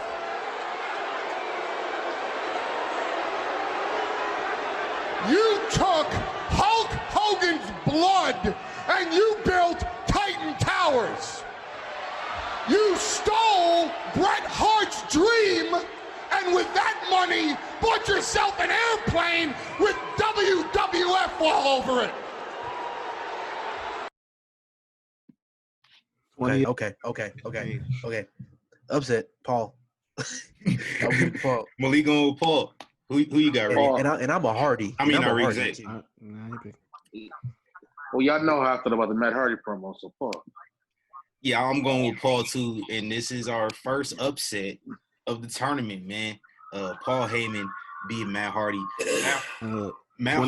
You took Hulk Hogan's blood and you built Titan Towers. You stole Bret Hart's dream, and with that money, bought yourself an airplane with WWF all over it. Okay. Upset, Paul. Paul. Malik going with Paul. Who you got, Rick? And I'm a Hardy. I mean, not Rick. Well, y'all know how I feel about the Matt Hardy promo, so Paul. Yeah, I'm going with Paul too, and this is our first upset of the tournament, man. Paul Heyman beating Matt Hardy. Matt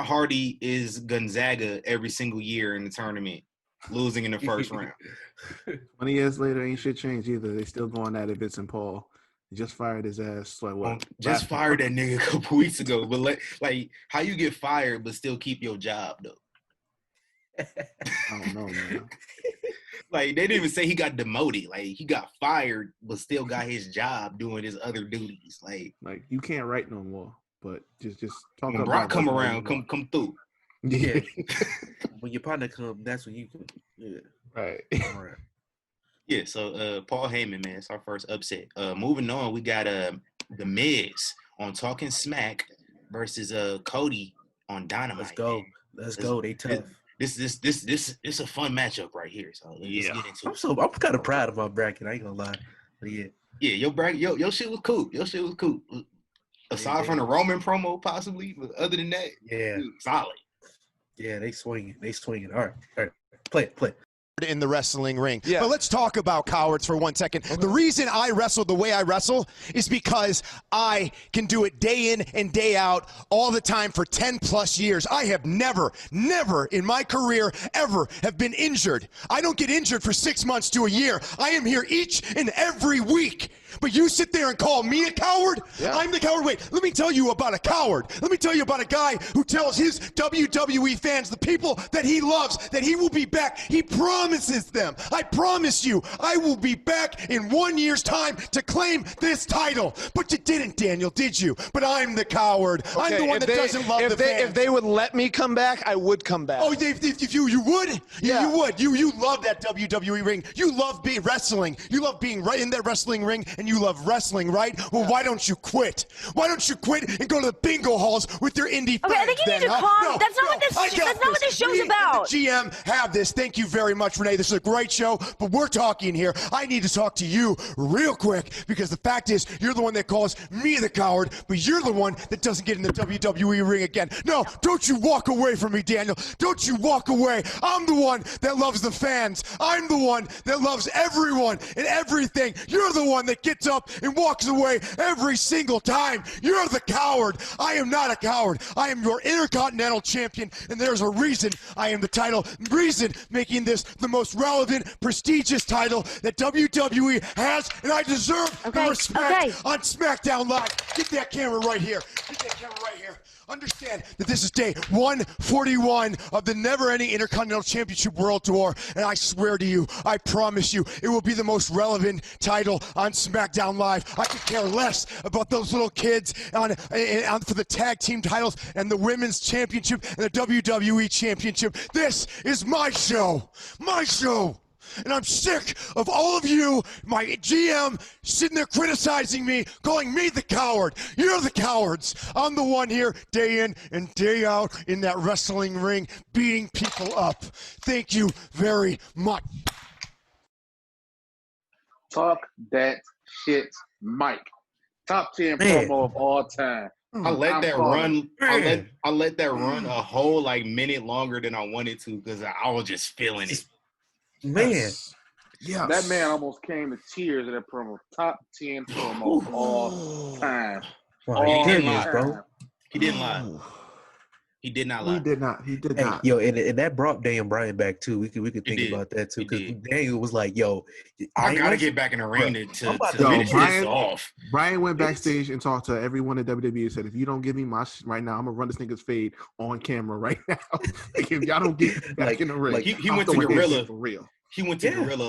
Hardy is Gonzaga every single year in the tournament, losing in the first round. 20 years later, ain't shit changed either. They still going at it, Vince and Paul. They just fired his ass. Like what? Just fired that nigga a couple weeks ago. But like, how you get fired but still keep your job though? I don't know, man. Like, they didn't even say he got demoted. Like, he got fired, but still got his job doing his other duties. Like you can't write no more. But just talk when about Brock come around, come through. Yeah. When your partner come, that's when you come. Yeah. Right. All right. Yeah. So Paul Heyman, man, it's our first upset. Moving on, we got The Miz on Talking Smack versus Cody on Dynamite. Let's go. Man. Let's go. They tough. This is a fun matchup right here. So let's get into it. I'm kind of proud of my bracket. I ain't gonna lie. But yeah. Yeah, your bracket, your shit was cool. Aside from the Roman promo, possibly, but other than that, yeah, solid. Yeah, they swinging. All right. Play it. In the wrestling ring. Yeah. But let's talk about cowards for 1 second. The reason I wrestle the way I wrestle is because I can do it day in and day out all the time for 10 plus years. I have never in my career ever have been injured. I don't get injured for 6 months to a year. I am here each and every week. But you sit there and call me a coward? Yeah. I'm the coward. Wait, let me tell you about a coward. Let me tell you about a guy who tells his WWE fans, the people that he loves, that he will be back. He promises them. I promise you, I will be back in 1 year's time to claim this title. But you didn't, Daniel, did you? But I'm the coward. Okay, I'm the one that doesn't love the fans. If they would let me come back, I would come back. Oh, if you would? Yeah. You would. You love that WWE ring. You love being wrestling. You love being right in that wrestling ring. And you love wrestling, right? Well, why don't you quit? Why don't you quit and go to the bingo halls with your indie friends? Okay, I think you need to calm. That's not what this show's about. The GM have this. Thank you very much, Renee. This is a great show, but we're talking here. I need to talk to you real quick because the fact is, you're the one that calls me the coward, but you're the one that doesn't get in the WWE ring again. No, don't you walk away from me, Daniel. Don't you walk away. I'm the one that loves the fans. I'm the one that loves everyone and everything. You're the one that gets up and walks away every single time. You're the coward. I am not a coward. I am your Intercontinental Champion, and there's a reason I am the title. Reason making this the most relevant, prestigious title that WWE has, and I deserve the respect on SmackDown Live. Get that camera right here. Understand that this is day 141 of the never-ending Intercontinental Championship World Tour, and I swear to you, I promise you, it will be the most relevant title on SmackDown Live. I could care less about those little kids on for the tag team titles and the Women's Championship and the WWE Championship. This is my show. My show. And I'm sick of all of you, my GM, sitting there criticizing me, calling me the coward. You're the cowards. I'm the one here day in and day out in that wrestling ring beating people up. Thank you very much. Talk that shit, Mike. Top 10 promo of all time. I let that run. I let that run a whole minute longer than I wanted to because I was just feeling it. Man, yeah, that man almost came to tears at that promo. Top 10 promo of all time. He didn't lie, bro. He didn't lie. He did not lie. He did not. He did not. Yo, and that brought Daniel Bryan back too. We could think about that too, because Daniel was like, "Yo, I gotta get back in the ring to finish this off." Brian went backstage and talked to everyone at WWE and said, "If you don't give me my right now, I'm gonna run this nigga's fade on camera right now. If y'all don't get back in the ring." He went to Gorilla for real. He went to Gorilla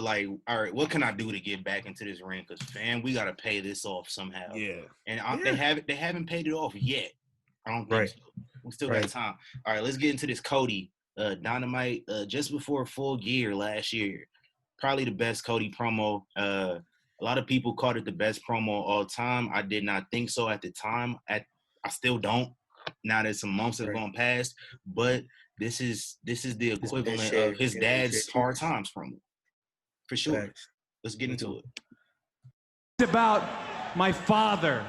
all right, what can I do to get back into this ring? Because fam, we gotta pay this off somehow. Yeah, and they haven't paid it off yet. I don't think so. We still got time. All right, let's get into this Cody Dynamite just before Full Gear last year. Probably the best Cody promo. A lot of people called it the best promo of all time. I did not think so at the time. I still don't. Now that some months have gone past, but this is the equivalent of his dad's Hard Times promo. For sure. Let's get into it. It's about my father.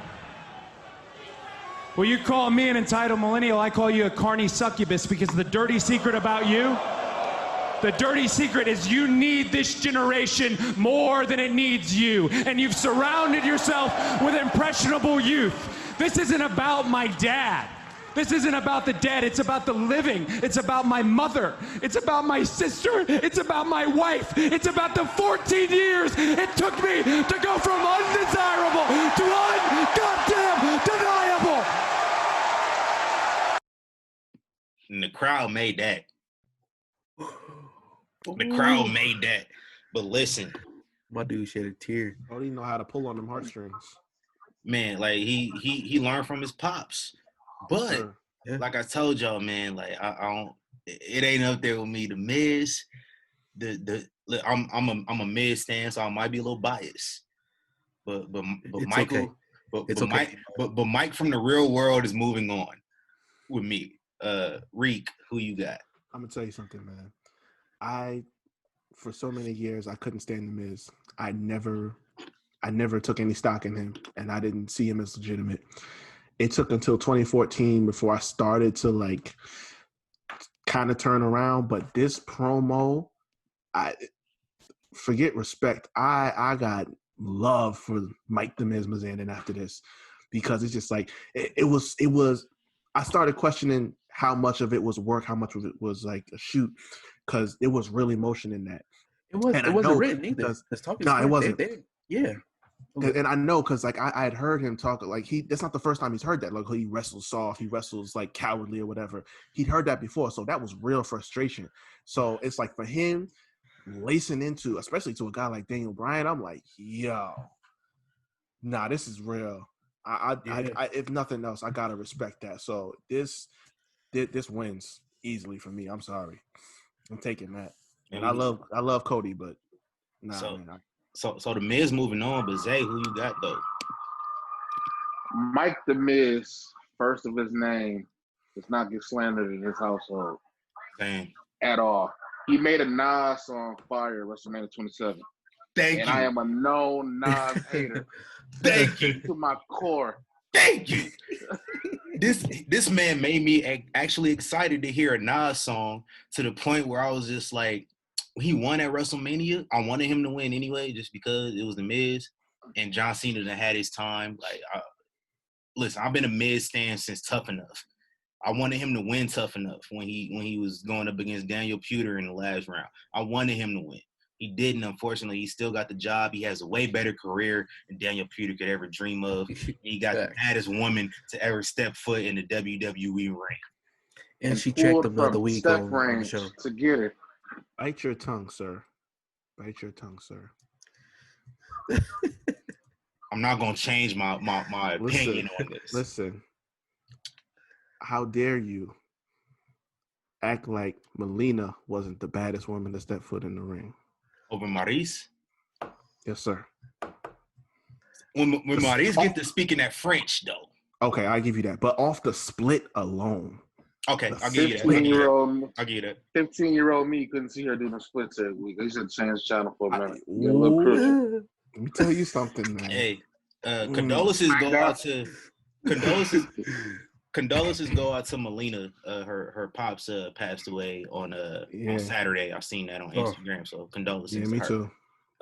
Well, you call me an entitled millennial, I call you a carny succubus, because the dirty secret about you, the dirty secret is you need this generation more than it needs you. And you've surrounded yourself with impressionable youth. This isn't about my dad. This isn't about the dead. It's about the living. It's about my mother. It's about my sister. It's about my wife. It's about the 14 years it took me to go from undesirable to un-goddamn-deniable. And the crowd made that. The crowd made that. But listen, my dude shed a tear. I don't even know how to pull on them heartstrings. Man, he learned from his pops. But like I told y'all, man, I don't. It ain't up there with me. The Miz, I'm a Miz stan, so I might be a little biased. But Michael, okay. but Mike from the real world is moving on with me. Ric, who you got? I'm gonna tell you something, man. For so many years, I couldn't stand the Miz. I never took any stock in him, and I didn't see him as legitimate. It took until 2014 before I started to kind of turn around. But this promo, I forget respect. I got love for Mike the Miz Mazandon after this, because it's just it was. I started questioning how much of it was work, how much of it was a shoot, because it was really motion in that. It wasn't written either. No, it wasn't. Yeah. And I know, because I had heard him talk that's not the first time he's heard that. He wrestles soft, he wrestles cowardly or whatever. He'd heard that before, so that was real frustration. So it's for him lacing into, especially to a guy like Daniel Bryan, I'm like, yo, nah, this is real. I if nothing else, I gotta respect that. So this wins easily for me. I'm sorry, I'm taking that. And I love Cody, but nah, man. So the Miz moving on, but Zay, who you got though? Mike the Miz, first of his name, does not get slandered in his household. Damn. At all. He made a Nas song fire WrestleMania 27. Thank you. I am a known Nas hater. Thank you. To my core. Thank you. This man made me actually excited to hear a Nas song, to the point where I was just like, he won at WrestleMania. I wanted him to win anyway, just because it was the Miz, and John Cena that had his time. Listen, I've been a Miz stan since Tough Enough. I wanted him to win Tough Enough when he was going up against Daniel Puder in the last round. I wanted him to win. He didn't, unfortunately. He still got the job. He has a way better career than Daniel Puder could ever dream of. He got the baddest woman to ever step foot in the WWE ring. And she checked him the other week on the show. To get it. Bite your tongue, sir. Bite your tongue, sir. I'm not gonna change my opinion on this. Listen, how dare you act like Melina wasn't the baddest woman to step foot in the ring? Over Maurice? Yes, sir. When Maurice get to speaking that French, though. Okay, I give you that. But off the split alone. Okay, I'll give you that. 15-year-old me couldn't see her doing the splits every week. They should change channel for a minute. Get a little crucial. Let me tell you something, man. Hey, condolences go out to condolences go out to Melina. Her pops passed away on Saturday. I've seen that on Instagram. So condolences. Yeah, me to her. too.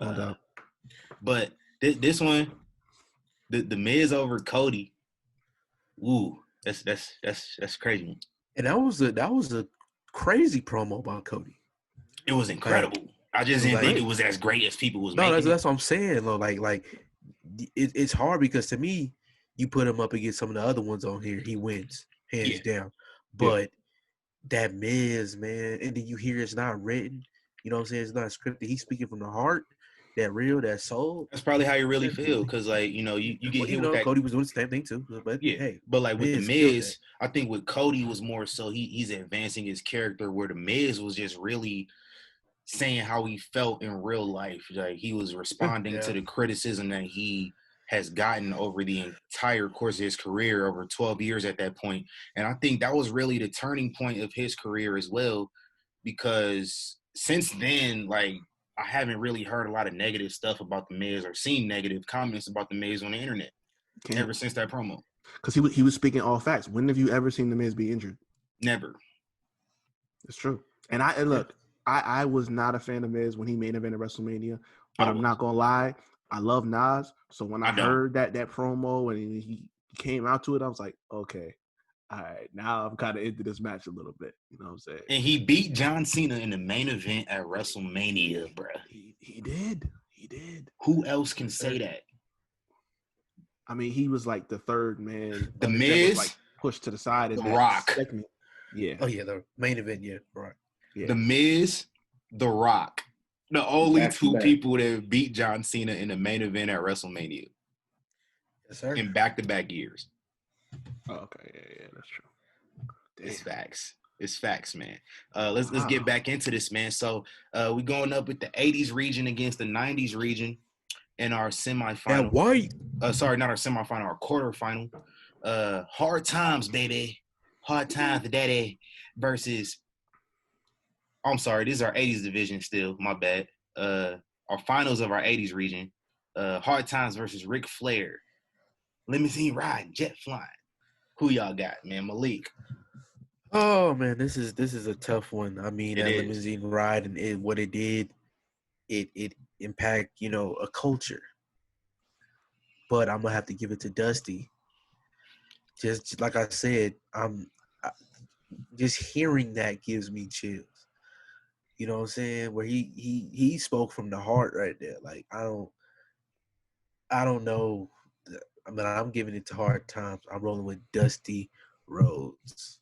No doubt. But this one, the Miz over Cody. Ooh, that's crazy. And that was a crazy promo by Cody. It was incredible. I just didn't think it was as great as people was making. No, that's what I'm saying. Though, it's hard because to me, you put him up against some of the other ones on here, he wins hands down. But that Miz, man, and then you hear it's not written. You know what I'm saying? It's not scripted. He's speaking from the heart. That real, that soul. That's probably how you really feel, because you get hit with that. Cody was doing the same thing too, but but like with the Miz, I think with Cody was more so he's advancing his character, where the Miz was just really saying how he felt in real life. Like he was responding to the criticism that he has gotten over the entire course of his career, over 12 years at that point. And I think that was really the turning point of his career as well, because since then, I haven't really heard a lot of negative stuff about the Miz or seen negative comments about the Miz on the internet ever since that promo. Because he was speaking all facts. When have you ever seen the Miz be injured? Never. It's true. And I was not a fan of Miz when he main evented WrestleMania, but I'm not gonna lie, I love Nas. So when I heard that promo and he came out to it, I was like, okay. All right, now I'm kind of into this match a little bit. You know what I'm saying? And he beat John Cena in the main event at WrestleMania, bruh. He did. He did. Who else can say that? I mean, he was like the third man. The Miz, was pushed to the side. The Rock. Yeah. Oh yeah, the main event. Yeah, right. Yeah. The Miz, The Rock. The only two people that beat John Cena in the main event at WrestleMania. Yes, sir. In back-to-back years. Oh, okay, yeah, that's true. Damn. It's facts, man. Let's get back into this, man. So we're going up with the 80s region against the 90s region in our semifinal. Sorry, not our semifinal, our quarterfinal. Hard Times, baby. Hard Times, daddy. Versus, I'm sorry, this is our 80s division still. My bad. Our finals of our 80s region. Hard Times versus Ric Flair. Limousine riding, jet flying. Who y'all got, man? Malik. Oh man, this is a tough one. I mean, that limousine ride and what it did, it impact a culture. But I'm gonna have to give it to Dusty. Just like I said, just hearing that gives me chills. You know what I'm saying? Where he spoke from the heart right there. Like I don't know. I mean, I'm giving it to Hard Times. I'm rolling with Dusty Rhodes.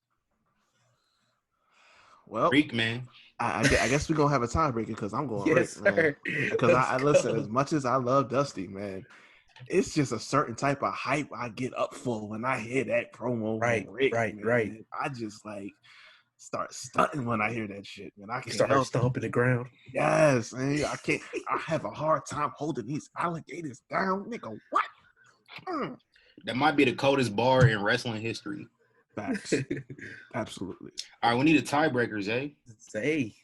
Well, Freak, man. I guess we're going to have a tiebreaker because I'm going Rick, man. Because I listen, as much as I love Dusty, man, it's just a certain type of hype I get up for when I hear that promo. Right. I just start stunting when I hear that shit, man. I can't start stomping the ground. Yes, man. I have a hard time holding these alligators down, nigga. What? That might be the coldest bar in wrestling history. Facts. Absolutely. All right, we need a tiebreaker, Zay. Zay.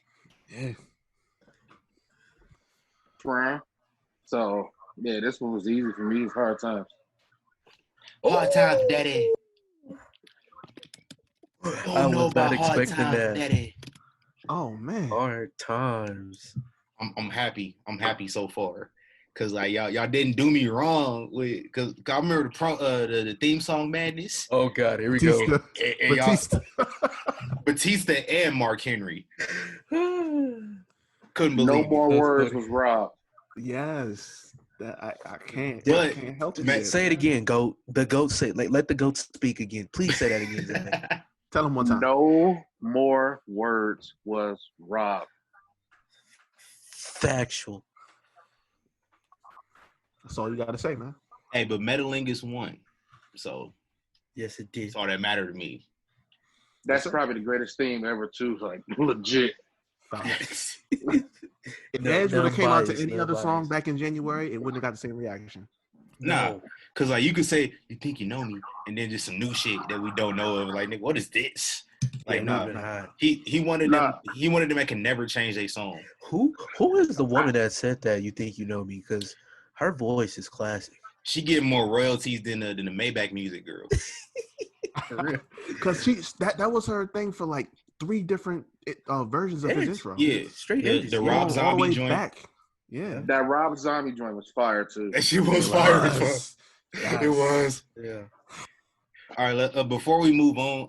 Yeah. So, yeah, this one was easy for me. It's Hard Times. Hard Times, daddy. I was not expecting that. Daddy. Oh, man. Hard Times. I'm happy. I'm happy so far. Cause y'all didn't do me wrong cause I remember the theme song Madness. Oh God, here we go. And Batista and Mark Henry. Couldn't believe No More Words was Rob. Yes, that I can't. But, I can't help it. Say it again, Goat. The Goat say let the Goat speak again. Please say that again. Tell him one time. No More Words was Rob. Factual. That's all you got to say, man. Hey, but Metalingus won. So, yes, it did. That's all that mattered to me. That's probably the greatest theme ever, too. Like, legit. If Edge would have came out to any other song back in January, it wouldn't have got the same reaction. Nah, because like you could say, you think you know me, and then just some new shit that we don't know of. Like, nigga, what is this? Like, he wanted them. He wanted them that can never change their song. Who is the woman that said that? You think you know me? Because her voice is classic. She getting more royalties than the Maybach music girl. For real. Because that was her thing for like 3 different versions of his intro. Yeah, straight the Rob Zombie joint. Back. Yeah, that Rob Zombie joint was fire too. That shit was fire. It was. Yeah. All right. Before we move on,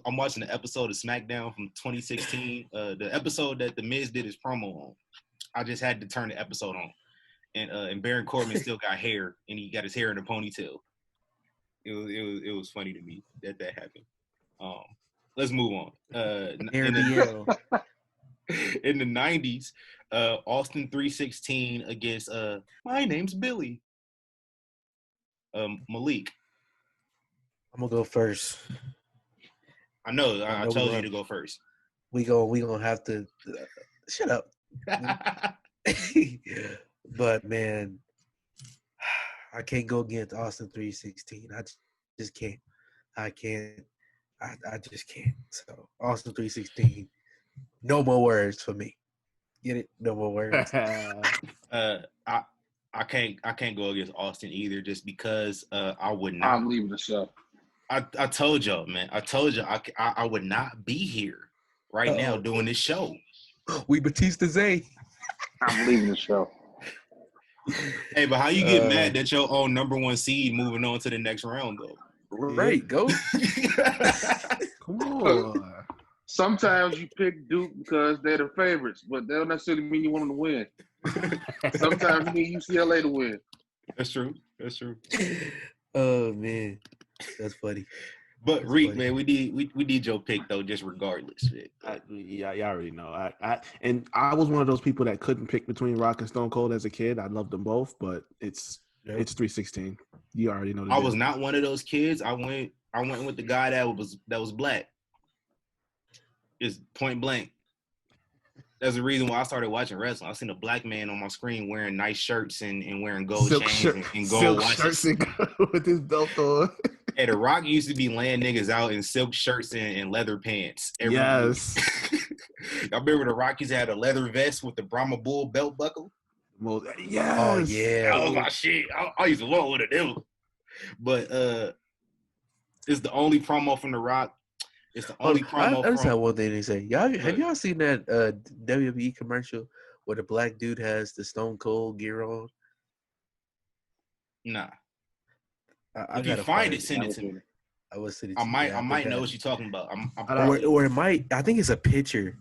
I'm watching the episode of SmackDown from 2016. The episode that the Miz did his promo on. I just had to turn the episode on, and Baron Corbin still got hair, and he got his hair in a ponytail. It was funny to me that happened. Let's move on. In the 90s, Austin 316 against my name's Billy. Malik. I'm gonna go first. I know. I told you to go first. We gonna have to shut up. But man, I can't go against Austin 316. I just can't. I can't. I just can't. So Austin 316. No more words for me. Get it? No more words. I can't go against Austin either, just because I would not. I'm leaving the show. I told y'all, man. I told you I would not be here right now doing this show. We Batista Zay. I'm leaving the show. Hey, but how you get mad that your own number 1 seed moving on to the next round though? Right, go. Come on. Sometimes you pick Duke because they're the favorites, but that don't necessarily mean you want them to win. Sometimes you need UCLA to win. That's true. That's true. Oh man, that's funny. But Rick, man, we need your pick though, just regardless. Yeah, y'all already know. I was one of those people that couldn't pick between Rock and Stone Cold as a kid. I loved them both, but it's 316. You already know. I was not one of those kids. I went with the guy that was black. Just point blank. That's the reason why I started watching wrestling. I seen a black man on my screen wearing nice shirts and wearing gold chains and gold watches. With his belt on. Hey, The Rock used to be laying niggas out in silk shirts and leather pants. Yes. Y'all remember The Rock used to have a leather vest with the Brahma Bull belt buckle? Yes. Oh yeah. Oh my shit. I used to love one of them. But it's the only promo from The Rock. It's the only promo. I just have one thing to say. Have y'all seen that WWE commercial where the black dude has the Stone Cold gear on? Nah. I if you find it, send it to me. I will send it to you. I might know what you're talking about. Or it might. I think it's a picture,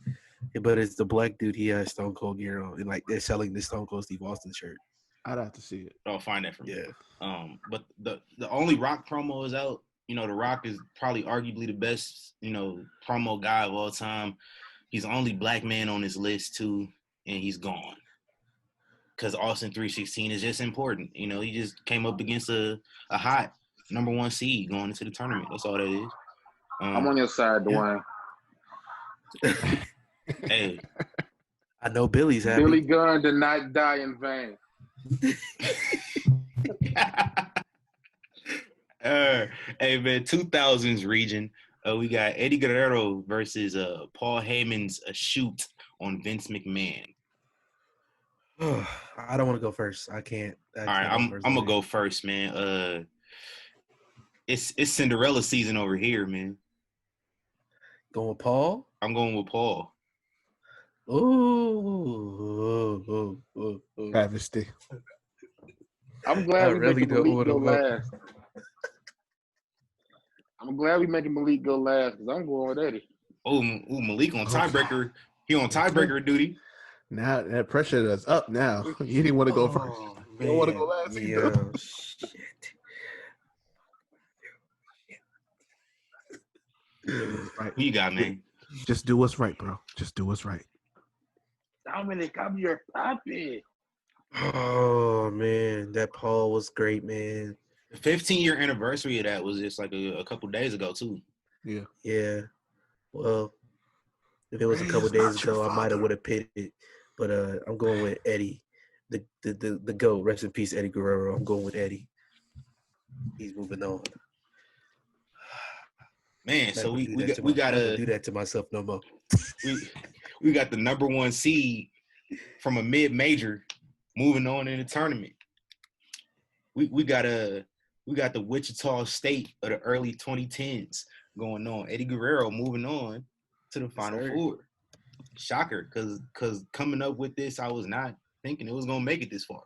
but it's the black dude. He has Stone Cold gear on, and like they're selling the Stone Cold Steve Austin shirt. I'd have to see it. I'll find that for me. Yeah. But the only Rock promo is out. You know, The Rock is probably arguably the best, promo guy of all time. He's the only black man on this list too, and he's gone. Because Austin 316 is just important. He just came up against a hot number 1 seed going into the tournament. That's all that is. I'm on your side, Dwayne. Hey. I know Billy's happy. Billy Gunn did not die in vain. Hey man, 2000s region. We got Eddie Guerrero versus Paul Heyman's shoot on Vince McMahon. I don't want to go first. I can't. All right, I'm gonna go first, man. It's Cinderella season over here, man. Going with Paul? I'm going with Paul. Ooh. Travesty. I'm glad we making Malik go last. I'm glad we making Malik go last because I'm going with Eddie. Oh, Malik on tiebreaker. He on tiebreaker duty. Now that pressure is up now. You didn't want to go first. You don't want to go last either. Right. Who you got, man? Just do what's right, bro. Just do what's right. Dominic, I'm your puppy. Oh, man. That Paul was great, man. The 15-year anniversary of that was just like a couple days ago, too. Yeah. Yeah. Well, if it was a couple days ago, I might have would have pitted it. But I'm going with Eddie, the GOAT. Rest in peace, Eddie Guerrero. I'm going with Eddie. He's moving on. Man, so we gotta do that to myself no more. We got the number 1 seed from a mid-major moving on in the tournament. We got the Wichita State of the early 2010s going on. Eddie Guerrero moving on to the Final Four. Shocker, because coming up with this, I was not thinking it was gonna make it this far.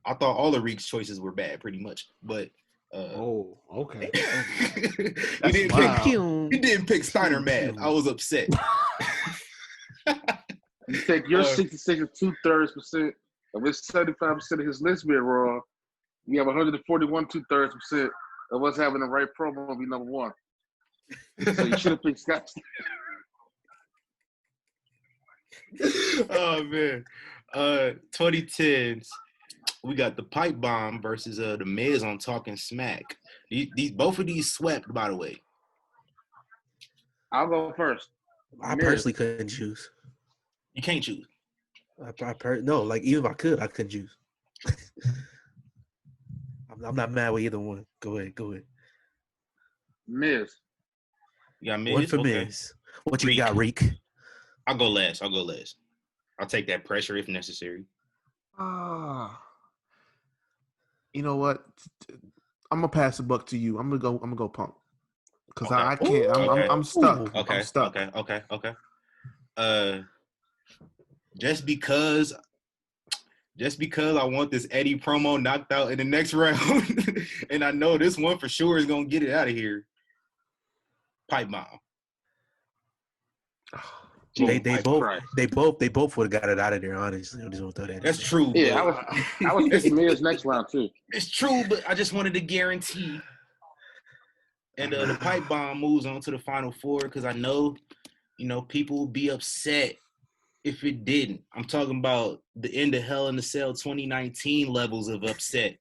I thought all the Ric's choices were bad, pretty much, but. Okay. You didn't pick Steiner Math. I was upset. You take your 66 and 2/3%. Of his 75% of his list being wrong, you have 141 2/3% of us having the right promo be number 1. So you should have picked Scott. Oh man, 2010s. We got the Pipe Bomb versus the Miz on Talking Smack. Both of these swept, by the way. I'll go first. I personally couldn't choose. You can't choose. No, like even if I could, I couldn't choose. I'm not mad with either one. Go ahead. Miz. You got Miz? One for Miz. What you got, Ric? I'll go last. I'll take that pressure if necessary. You know what? I'm gonna pass the buck to you. I'm gonna go Punk because I can't. I'm stuck. Okay. I'm stuck. Okay. Just because I want this Eddie promo knocked out in the next round, and I know this one for sure is gonna get it out of here. Pipe Bomb. They both would have got it out of there. Honestly, I just want to throw that. That's true. Yeah, I was picking Miz next round too. It's true, but I just wanted to guarantee. And the Pipe Bomb moves on to the Final Four because I know, people will be upset if it didn't. I'm talking about the end of Hell in the Cell 2019 levels of upset.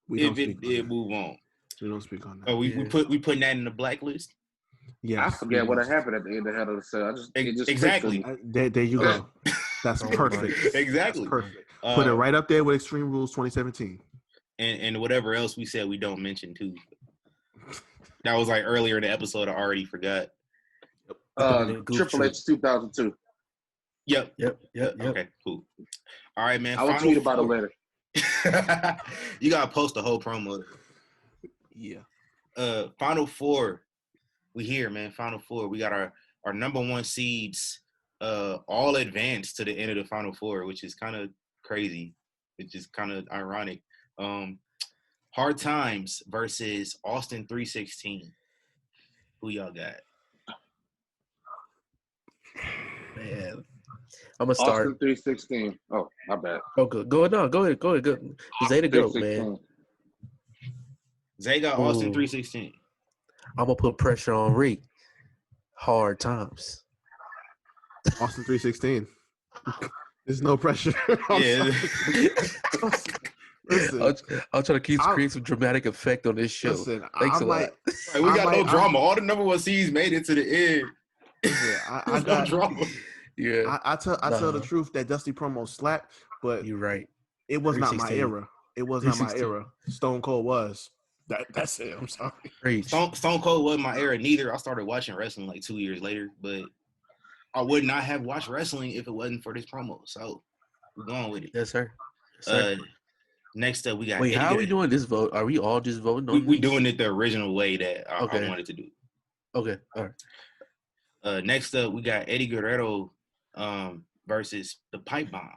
If it did move on. We don't speak on that. Oh, we putting that in the blacklist. Yeah, I forget what happened at the end of Hell in the Cell. Exactly. There you go. That's perfect. Exactly. That's perfect. Put it right up there with Extreme Rules 2017. And whatever else we said we don't mention too. That was like earlier in the episode. I already forgot. Triple H 2002. Yep. Okay, cool. All right, man. I will tweet about it later. You gotta post the whole promo. Yeah. Final Four. We here, man. Final Four. We got our number 1 seeds all advanced to the end of the Final Four, which is kind of crazy. Which is kind of ironic. Hard Times versus Austin 316. Who y'all got? Man, I'm gonna start. Austin 316. Oh, my bad. Oh, good. Go ahead. Zay the GOAT, man. Zay got Austin 316. I'm gonna put pressure on Ric. Hard Times. Austin 316. There's no pressure. Yeah. Listen, I'll try to create some dramatic effect on this show. Listen, Thanks a lot. Right, we got no drama. All the number 1 seeds made it to the end. I got drama. Yeah, I tell the truth that Dusty promo slapped, but you're right. It was not my era. It was not my era. Stone Cold was. That's it. I'm sorry. Stone Cold wasn't my era neither. I started watching wrestling like 2 years later, but I would not have watched wrestling if it wasn't for this promo. So we're going with it. Yes, sir. Next up, we got. Wait, how are we doing this vote? Are we all just voting on? We doing it the original way that I wanted to do. Okay, all right. Next up, we got Eddie Guerrero versus the Pipe Bomb.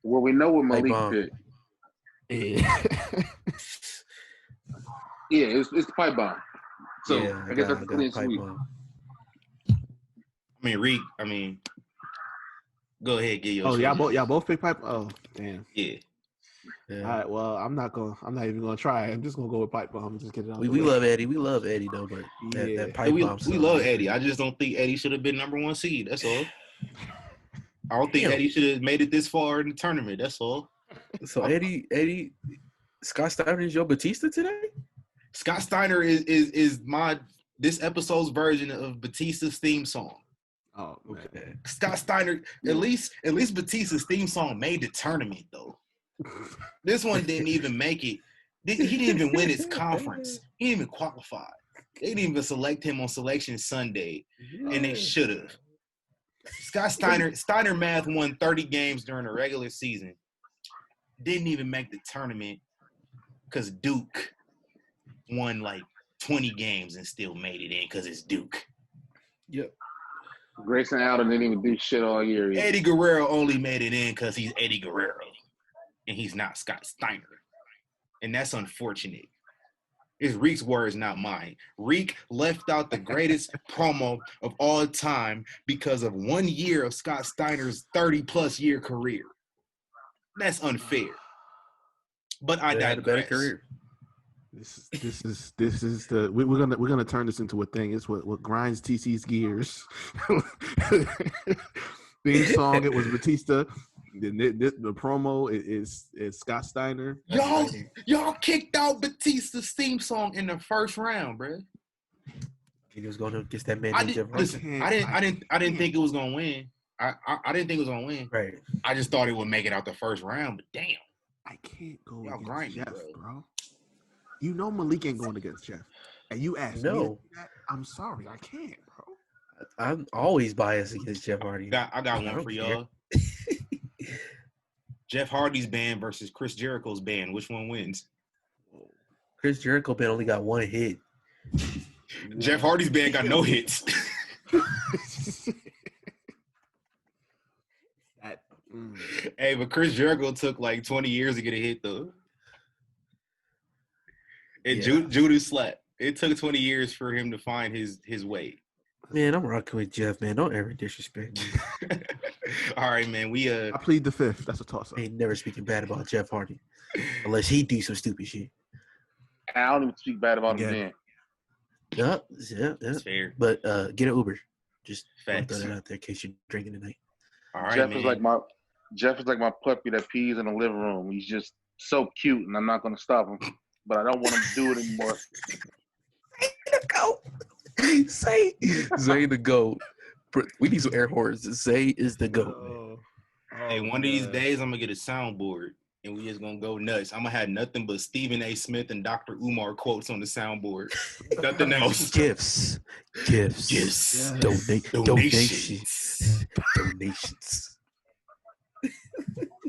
Well, we know what Malik picked. Yeah, it's the Pipe Bomb. So I guess that's the clean sweep. Ric. Go ahead, get your. Oh, y'all both pick Pipe. Oh, damn. Yeah. All right. Well, I'm not even gonna try. I'm just gonna go with Pipe Bomb. Just get it on. We love Eddie. We love Eddie though, but that Pipe Bomb. We love Eddie. I just don't think Eddie should have been number 1 seed. That's all. I don't think Eddie should have made it this far in the tournament. That's all. So Eddie, Scott Steiner is your Batista today? Scott Steiner is this episode's version of Batista's theme song. Oh, okay. Scott Steiner, at least Batista's theme song made the tournament though. This one didn't even make it. He didn't even win his conference. He didn't even qualify. They didn't even select him on Selection Sunday, and they should have. Scott Steiner Math won 30 games during the regular season. Didn't even make the tournament because Duke won like 20 games and still made it in because it's Duke. Yep. Grayson Allen didn't even do shit all year. Either. Eddie Guerrero only made it in because he's Eddie Guerrero, and he's not Scott Steiner. And that's unfortunate. It's Reek's words, not mine. Reek left out the greatest promo of all time because of 1 year of Scott Steiner's 30-plus year career. That's unfair. But I digress. Had a better career. This is the we're gonna turn this into a thing. It's what grinds TC's gears. Theme song. It was Batista. The promo is Scott Steiner. Y'all kicked out Batista's theme song in the first round, bro. He was going to against that man. I didn't think it was gonna win. I didn't think it was gonna win. Right. I just thought it would make it out the first round. But damn, I can't go y'all against grinding, Jeff, bro. bro. You know Malik ain't going against Jeff, and you asked me. That. I'm sorry, I can't, bro. I'm always biased against Jeff Hardy. I got one for y'all. Jeff Hardy's band versus Chris Jericho's band. Which one wins? Chris Jericho band only got one hit. Jeff Hardy's band got no hits. Hey, but Chris Jericho took like 20 years to get a hit though. And Judas slept. It took 20 years for him to find his way. Man, I'm rocking with Jeff, man. Don't ever disrespect me. All right, man. I plead the fifth. That's a toss-up. I ain't never speaking bad about Jeff Hardy. Unless he do some stupid shit. I don't even speak bad about him then. Yeah. That's fair. But get an Uber. Just throw Facts. that out there in case you're drinking tonight. All right, Jeff man. Jeff is like my puppy that pees in the living room. He's just so cute, and I'm not going to stop him. But I don't want him to do it anymore. Zay the GOAT. We need some air horns. Zay is the GOAT. Hey, one of these days I'm gonna get a soundboard and we just gonna go nuts. I'm gonna have nothing but Stephen A. Smith and Dr. Umar quotes on the soundboard. Nothing else. Gifts. Yes. Donations.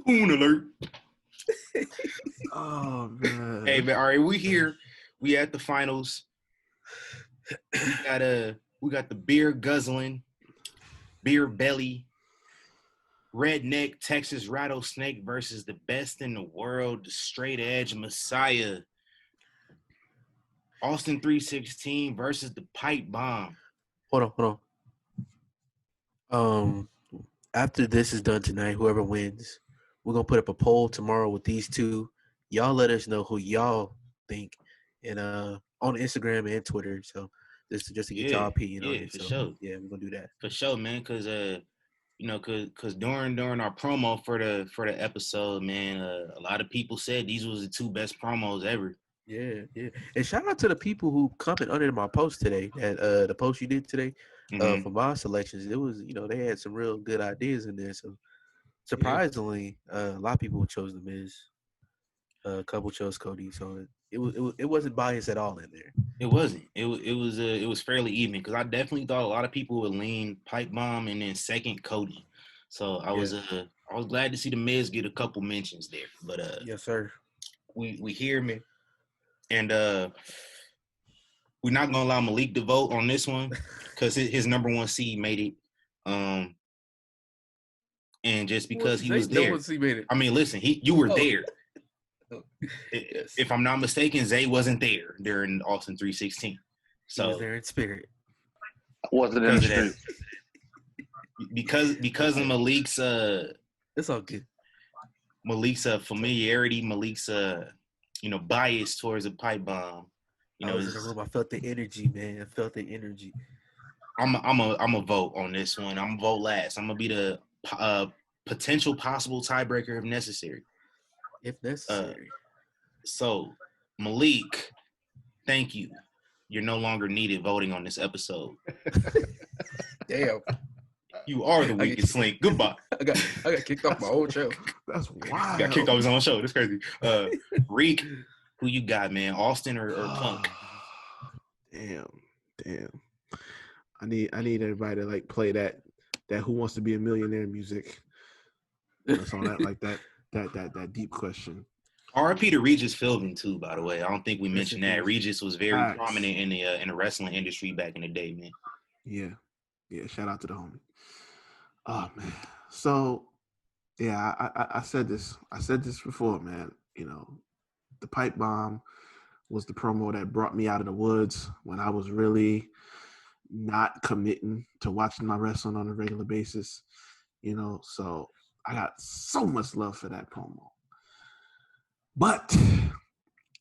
Coon alert. Oh man. Hey, man, all right, we here. We at the finals. We got the beer guzzling, beer belly, redneck Texas rattlesnake versus the best in the world, the straight edge Messiah. Austin 316 versus the pipe bomb. Hold on. After this is done tonight, whoever wins, we're gonna put up a poll tomorrow with these two. Y'all let us know who y'all think, and on Instagram and Twitter. So just to get y'all opinion on it. For so, sure. Yeah, we're gonna do that for sure, man. Because because during our promo for the episode, man, a lot of people said these was the two best promos ever. Yeah. And shout out to the people who commented under my post today. That the post you did today for my selections. It was they had some real good ideas in there. So surprisingly, a lot of people chose The Miz. A couple chose Cody. So it wasn't biased at all in there. It wasn't. It was fairly even because I definitely thought a lot of people would lean Pipe Bomb and then second Cody. So I was glad to see The Miz get a couple mentions there. But yes, sir. We hear me, and we're not gonna allow Malik to vote on this one because his number one seed made it. And just because he was there, I mean, listen, you were there. Yes. If I'm not mistaken, Zay wasn't there during Austin 316. So he was there in spirit. Wasn't in the street. Because of Malik's it's all good. Malik's familiarity, Malik's bias towards a pipe bomb. I was in the room. I felt the energy, man. I felt the energy. I'm a vote on this one. I'm gonna vote last. I'm gonna be the potential possible tiebreaker if necessary. If necessary. So, Malik, thank you. You're no longer needed voting on this episode. Damn. You are the weakest link. Goodbye. I got kicked off my own show. That's wild. Got kicked off his own show. That's crazy. Ric, who you got, man? Austin or Punk? Damn. I need everybody to like play that Who Wants to Be a Millionaire music. That's all that like that deep question. R.I.P. to Regis Philbin too, by the way. I don't think we mentioned that. Regis was very prominent in the wrestling industry back in the day, man. Yeah. Shout out to the homie. Oh man. So yeah, I said this before, man. You know, the pipe bomb was the promo that brought me out of the woods when I was really not committing to watching my wrestling on a regular basis. You know, so I got so much love for that promo. But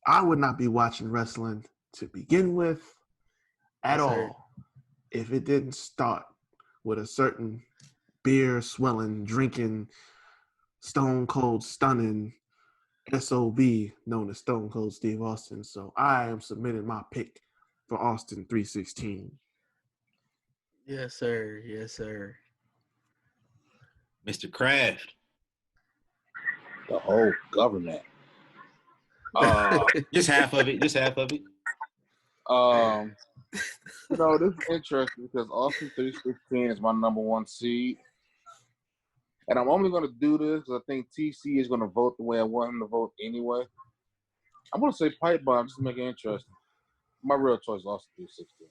I would not be watching wrestling to begin with at all if it didn't start with a certain beer swelling, drinking, stone cold stunning SOB known as Stone Cold Steve Austin. So I am submitting my pick for Austin 316. Yes, sir. Yes, sir. Mr. Kraft. The whole government. Just half of it. This is interesting because Austin 316 is my number one seed. And I'm only going to do this because I think TC is going to vote the way I want him to vote anyway. I'm going to say pipe bomb just to make it interesting. My real choice is Austin 316.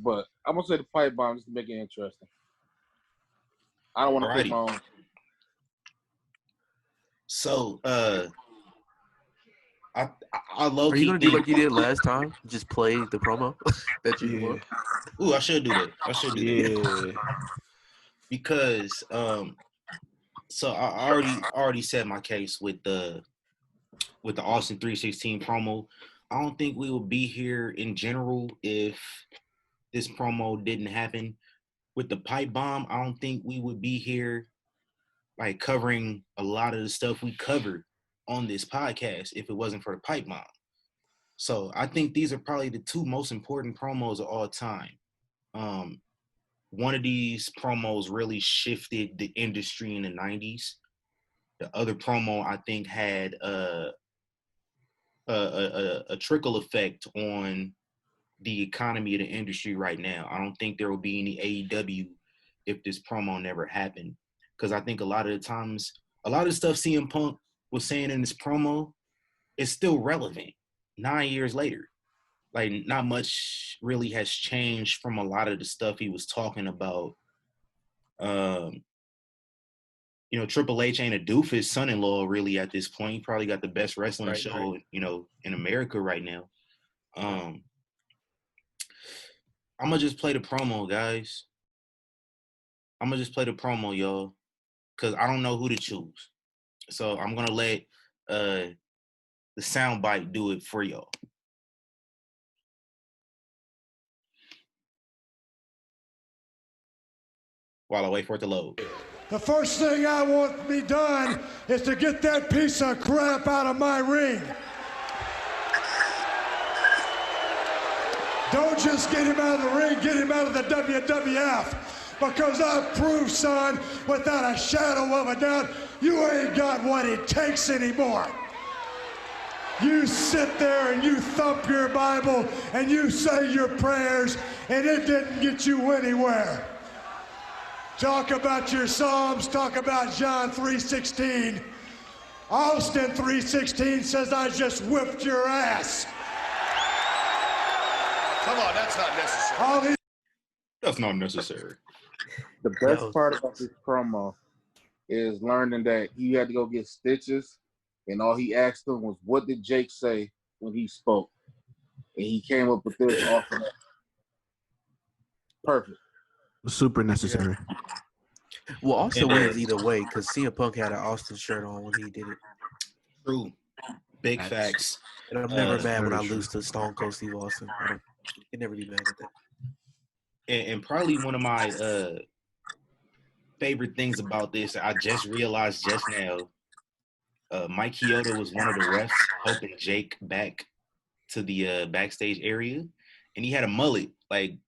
But I'm going to say the pipe bomb just to make it interesting. I don't want to pick my own. So, I love. Are you gonna do like you did last time? Just play the promo that you want? Ooh, I should do that. That. Because so I already said my case with the Austin 316 promo. I don't think we would be here in general if this promo didn't happen. With the pipe bomb, I don't think we would be here like covering a lot of the stuff we covered on this podcast if it wasn't for the pipe bomb. So I think these are probably the two most important promos of all time. One of these promos really shifted the industry in the 90s. The other promo, I think, had a trickle effect on the economy of the industry right now. I don't think there will be any AEW if this promo never happened. Because I think a lot of the times, a lot of the stuff CM Punk was saying in this promo is still relevant 9 years later. Like, not much really has changed from a lot of the stuff he was talking about. You know, Triple H ain't a doofus son-in-law really at this point. He probably got the best wrestling show, you know, in America right now. I'm going to just play the promo, guys. I'm going to just play the promo, y'all, because I don't know who to choose. So I'm going to let the soundbite do it for y'all. While I wait for it to load. The first thing I want to be done is to get that piece of crap out of my ring. Don't just get him out of the ring, get him out of the WWF. Because I've proved, son, without a shadow of a doubt, you ain't got what it takes anymore. You sit there and you thump your Bible and you say your prayers, and it didn't get you anywhere. Talk about your Psalms, talk about John 3:16. Austin 3:16 says I just whipped your ass. Come on, that's not necessary. That's not necessary. The best part about this promo is learning that he had to go get stitches, and all he asked him was, what did Jake say when he spoke? And he came up with this offer. Perfect. Super necessary. Well, Austin wins either way because CM Punk had an Austin shirt on when he did it. True. Big facts. And I'm never mad when I lose to Stone Cold Steve Austin. I can never be mad at that. And probably one of my favorite things about this, I just realized just now, Mike Chioda was one of the refs helping Jake back to the backstage area, and he had a mullet like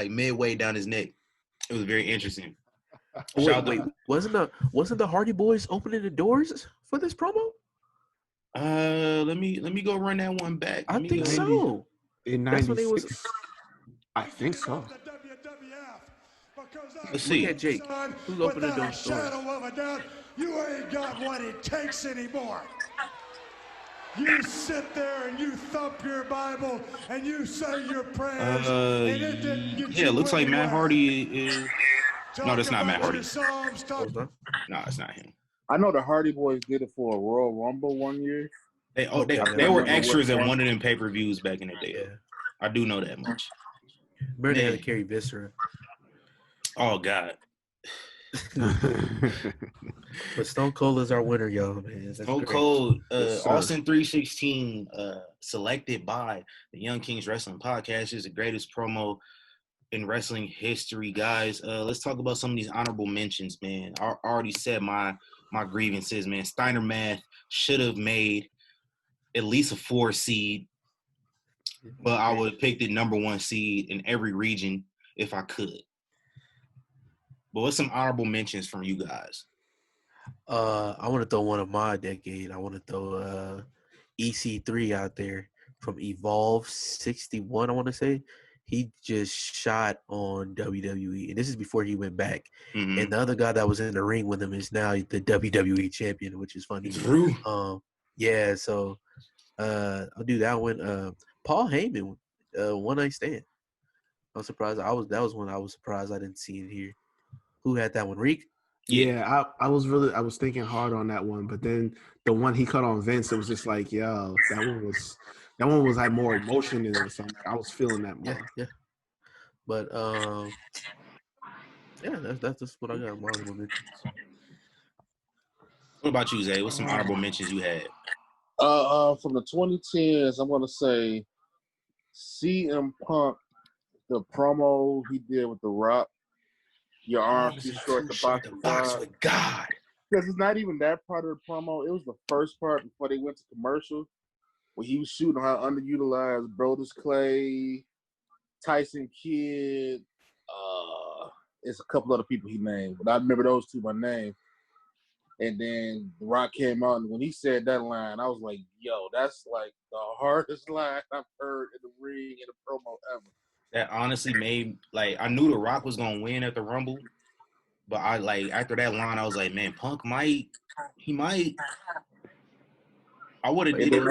midway down his neck. It was very interesting. Wait, wasn't the Hardy Boys opening the doors for this promo? Let me go run that one back. I think so. In That's when they was. 96. I think so. Let's see. Look at Jake. Who's opening the doors? Shadow of a doubt, you ain't got what it takes anymore. You sit there and you thump your Bible and you say your prayers. And it didn't get Yeah, you it looks like Matt anywhere. Hardy is. No, that's not Matt Hardy. No, it's not him. I know the Hardy Boys did it for a Royal Rumble one year. They were extras at one of them pay-per-views back in the day. Yeah. I do know that much. Remember they had to carry Viscera. Oh God. But Stone Cold is our winner, y'all, man. That's Stone great. Cold, Yes, Austin 316, selected by the Young Kings Wrestling Podcast, is the greatest promo in wrestling history, guys. Let's talk about some of these honorable mentions, man. I already said my grievances, man. Steiner Math should have made at least a 4 seed, but I would have picked the number 1 seed in every region if I could. But what's some honorable mentions from you guys? I want to throw one of my decade. I want to throw EC3 out there from Evolve 61, I want to say. He just shot on WWE, and this is before he went back. Mm-hmm. And the other guy that was in the ring with him is now the WWE champion, which is funny. Drew. Yeah, so I'll do that one. Paul Heyman, One Night Stand. I'm surprised. That was one I was surprised I didn't see it here. Who had that one? Reek? Yeah, I was thinking hard on that one, but then the one he cut on Vince, it was just like, yo, that one was had more emotion in it or something. I was feeling that more. Yeah. But yeah, that's just what I got. My honorable mentions. What about you, Zay? What's some honorable mentions you had? From the 2010s, I'm gonna say CM Punk, the promo he did with The Rock. Your arms too short to box with God. Because it's not even that part of the promo. It was the first part before they went to commercial, where he was shooting how underutilized Brodus Clay, Tyson Kidd, it's a couple other people he named, but I remember those two by name. And then The Rock came out, and when he said that line, I was like, yo, that's like the hardest line I've heard in the ring in a promo ever. That honestly made, like, I knew The Rock was going to win at the Rumble, but I, like, after that line, I was like, man, Punk might. I would have did it.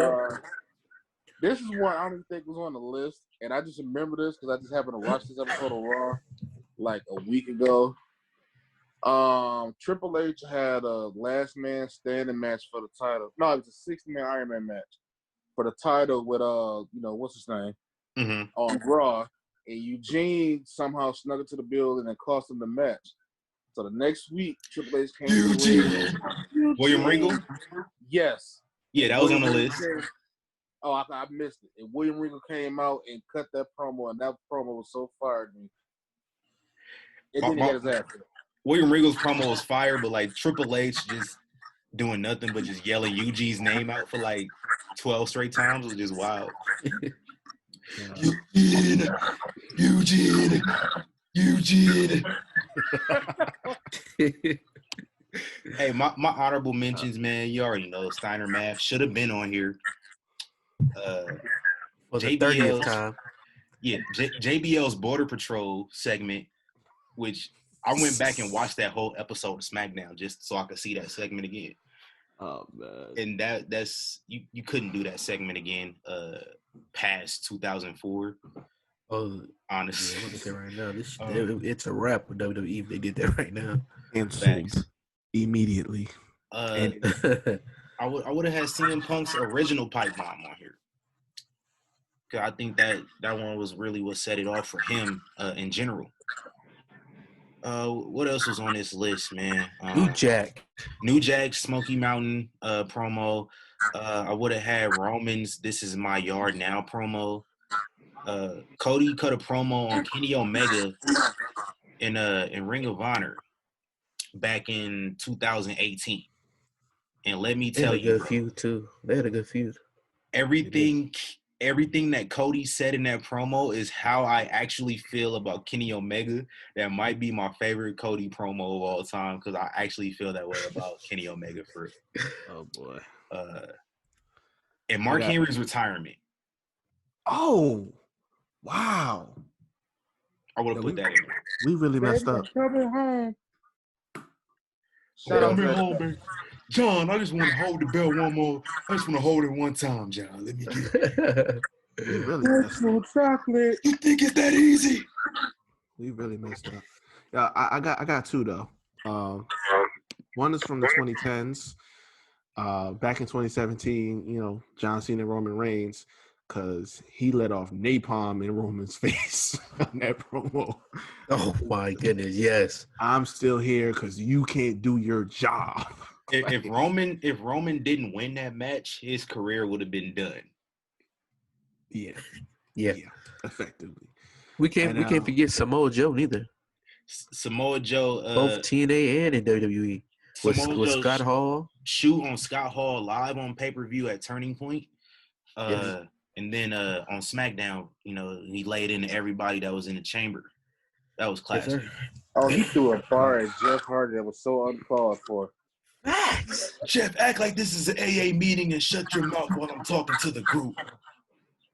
This is one I don't even think was on the list, and I just remember this because I just happened to watch this episode of Raw like a week ago. Triple H had a last man standing match for the title. No, it was a 60-man Iron Man match for the title with what's his name? On Raw. And Eugene somehow snuck into the building and cost him the match. So the next week, Triple H came to the ring. William Regal? Yes. Yeah, that was on the list. I missed it. And William Regal came out and cut that promo, and that promo was so fire to me. And then he got his ass. William Regal's promo was fire, but like Triple H just doing nothing but just yelling Eugene's name out for like 12 straight times was just wild. Eugene. Hey, my honorable mentions, man. You already know Steiner Math should have been on here. For the 30th time. Yeah, JBL's Border Patrol segment, which I went back and watched that whole episode of SmackDown just so I could see that segment again. Oh man! And that's you couldn't do that segment again past 2004. Oh, honestly, yeah, look at that right now. It's a wrap with WWE if they did that right now. And sold immediately. I would have had CM Punk's original pipe bomb on here. Cause I think that one was really what set it off for him in general. What else was on this list, man? New Jack, Smoky Mountain promo. I would have had Roman's "This Is My Yard Now" promo. Cody cut a promo on Kenny Omega in Ring of Honor back in 2018, and let me tell you, they had a good feud too. They had a good feud. Everything everything that Cody said in that promo is how I actually feel about Kenny Omega. That might be my favorite Cody promo of all time because I actually feel that way about Kenny Omega for. Oh boy. And Mark Henry's retirement. Oh, wow. I would have put that in there. We really messed up. Coming home. Coming home, baby. John, I just want to hold the belt one more. I just want to hold it one time, John. Let me get it. We really messed up. Chocolate. You think it's that easy? We really messed up. Yeah, I got two though. One is from the 2010s. Back in 2017, you know, John Cena and Roman Reigns, because he let off napalm in Roman's face on that promo. Oh my goodness, yes. I'm still here because you can't do your job. If Roman didn't win that match, his career would have been done. Yeah, effectively. We can't forget Samoa Joe neither. Samoa Joe, both TNA and in WWE. With Scott Hall, shoot on Scott Hall live on pay-per-view at Turning Point. Yes. And then on SmackDown, you know, he laid into everybody that was in the chamber. That was classic. Oh, he threw a bar at Jeff Hardy that was so uncalled for. Jeff, act like this is an AA meeting and shut your mouth while I'm talking to the group.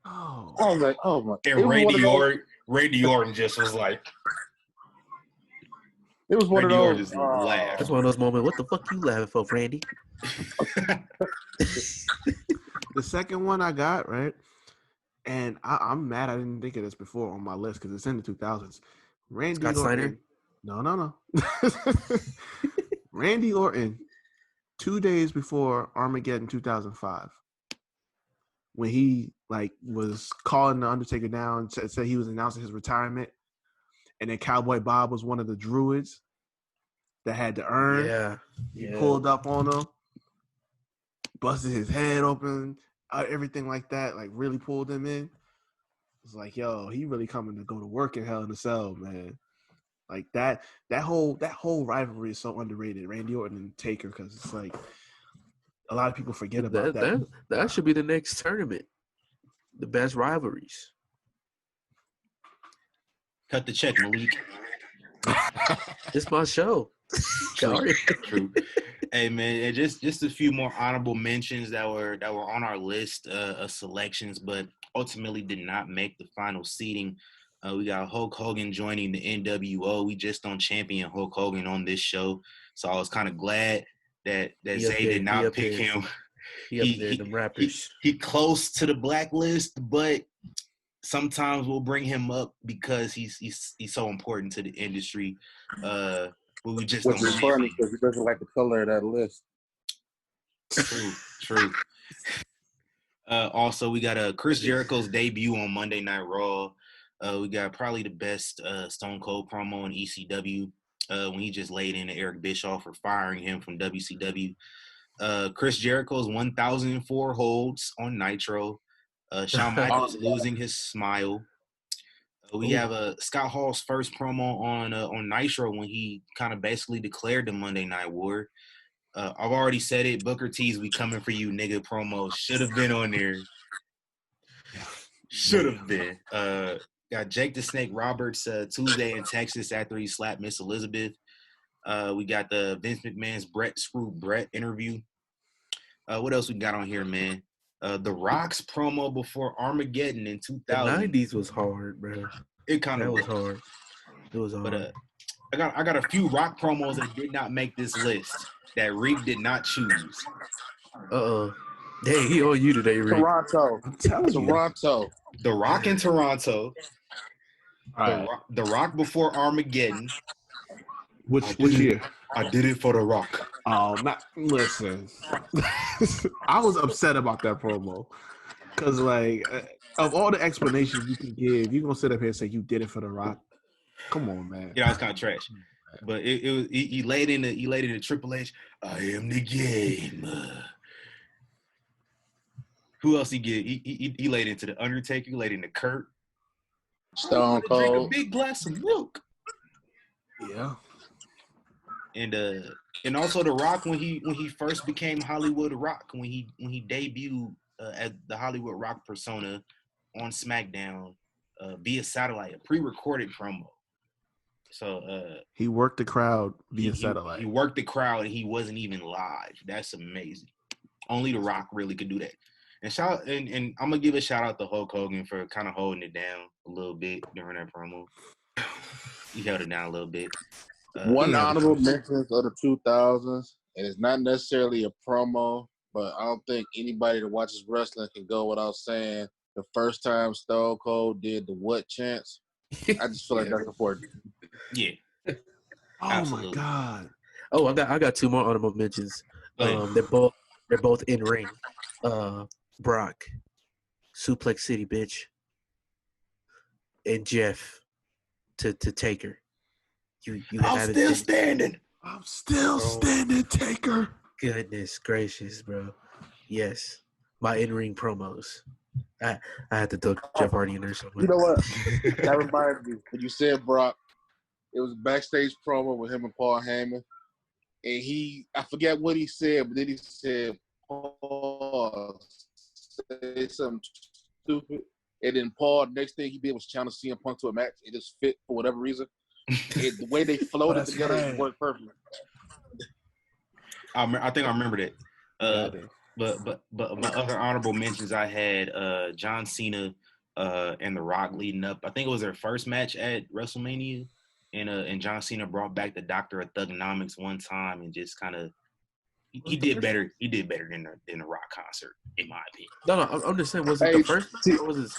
Oh, I was like, oh my. And Randy Orton just was like. It was one Randy of Orton those. just laughed. That's one of those moments. What the fuck you laughing for, Randy? The second one I got, right? And I'm mad I didn't think of this before on my list because it's in the 2000s. Randy Scott Orton. Steiner? No. Randy Orton, 2 days before Armageddon 2005, when he was calling the Undertaker down, said he was announcing his retirement, and then Cowboy Bob was one of the druids that had to earn. Yeah. He pulled up on him, busted his head open, everything like that, like really pulled him in. It's like, yo, he really coming to go to work in Hell in a Cell, man. Like that whole rivalry is so underrated, Randy Orton and Taker, because it's like a lot of people forget about that. That should be the next tournament. The best rivalries. Cut the check, Malik. It's my show. True. Hey man, and just a few more honorable mentions that were on our list of selections, but ultimately did not make the final seating. We got Hulk Hogan joining the NWO. We just on champion Hulk Hogan on this show, so I was kind of glad that Zay did not pick him. He close to the blacklist, but sometimes we'll bring him up because he's so important to the industry. But we just which is funny because he doesn't like the color of that list. True. Also, we got Chris Jericho's debut on Monday Night Raw. We got probably the best Stone Cold promo in ECW when he just laid into Eric Bischoff for firing him from WCW. Chris Jericho's 1,004 holds on Nitro. Shawn Michaels losing his smile. We have Scott Hall's first promo on Nitro when he kind of basically declared the Monday Night War. I've already said it. Booker T's "We Coming For You, Nigga" promo should have been on there. Should have been. Got Jake the Snake Roberts Tuesday in Texas after he slapped Miss Elizabeth. We got the Vince McMahon's Brett Screw Brett interview. What else we got on here, man? The Rock's promo before Armageddon in 2000. The 90s was hard, bro. It kind of was hard. It was hard. But I got a few Rock promos that did not make this list that Rick did not choose. Dang, he on you today, Rick. Toronto. The Rock in Toronto. Right. The Rock before Armageddon. Which year? I did it for The Rock. Oh, listen. I was upset about that promo because, of all the explanations you can give, you're gonna sit up here and say you did it for The Rock. Come on, man. Yeah, it's kind of trash. But it was he laid in the Triple H. I am the game. Who else he get? He laid into the Undertaker. He laid into Kurt. Stone Cold. Drink a big glass of milk. Yeah. And also The Rock when he first became Hollywood Rock, when he debuted as the Hollywood Rock persona on SmackDown via satellite, a pre-recorded promo. So he worked the crowd via satellite. He worked the crowd, and he wasn't even live. That's amazing. Only The Rock really could do that. And I'm gonna give a shout out to Hulk Hogan for kind of holding it down a little bit during that promo. He held it down a little bit. One honorable mention of the 2000s, and it's not necessarily a promo, but I don't think anybody that watches wrestling can go without saying the first time Stone Cold did the what chants. I just feel like that's important. Yeah. Oh Absolutely. my God. Oh, I got two more honorable mentions. They're both in ring. Brock, Suplex City, bitch, and Jeff to Taker. I'm still standing. I'm still standing, Taker. Goodness gracious, bro. Yes, my in-ring promos. I had to throw Jeff Hardy in there somewhere. You know what? That reminds me. When you said Brock, it was a backstage promo with him and Paul Heyman. And I forget what he said, but then he said, Paul, say something stupid. And then Paul, next thing he did was challenge CM Punk to a match. It just fit for whatever reason. The way they floated together, it worked perfectly. I think I remember that. But my other honorable mentions, I had John Cena and The Rock leading up. I think it was their first match at WrestleMania, and John Cena brought back the Doctor of Thugonomics one time and just kind of he did better. He did better than the Rock concert, in my opinion. No, I'm just saying, was it the first match or was it?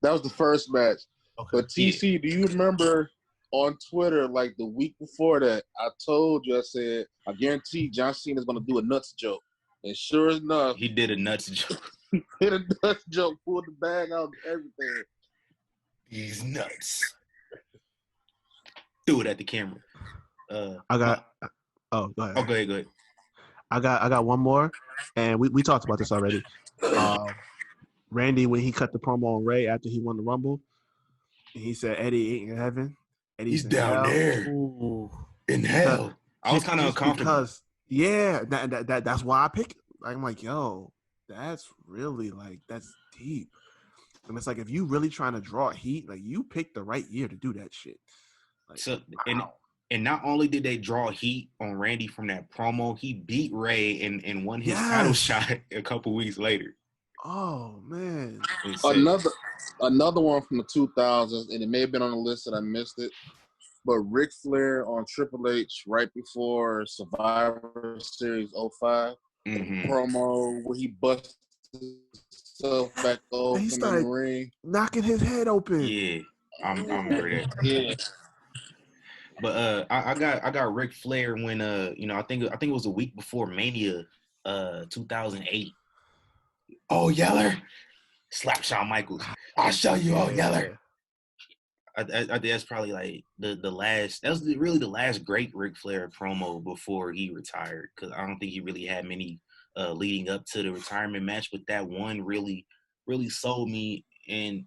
That was the first match. Okay. But TC, do you remember on Twitter, like the week before that, I told you, I said, I guarantee John Cena's going to do a nuts joke. And sure enough, he did a nuts joke. He did a nuts joke, pulled the bag out and everything. He's nuts. Threw it at the camera. Go ahead. Oh, go ahead. I got one more, and we talked about this already. Randy, when he cut the promo on Ray after he won the Rumble, he said Eddie ain't in heaven. Eddie's down there. Ooh. In hell. I was kind of uncomfortable. Because, that's why I picked it. I'm like, yo, that's really that's deep. And it's like, if you really trying to draw heat, you picked the right year to do that shit. Wow. And not only did they draw heat on Randy from that promo, he beat Ray and won his title shot a couple weeks later. Oh man! Another one from the 2000s, and it may have been on the list that I missed it. But Ric Flair on Triple H right before Survivor Series 05 promo where he busted himself back open in the ring, knocking his head open. Yeah, I remember that. Yeah. But I got Ric Flair when I think it was a week before Mania 2008. Oh, Yeller, slap Shawn Michaels. I'll show you, oh Yeller. I think that's probably like the last. That was really the last great Ric Flair promo before he retired, because I don't think he really had many leading up to the retirement match. But that one really sold me, and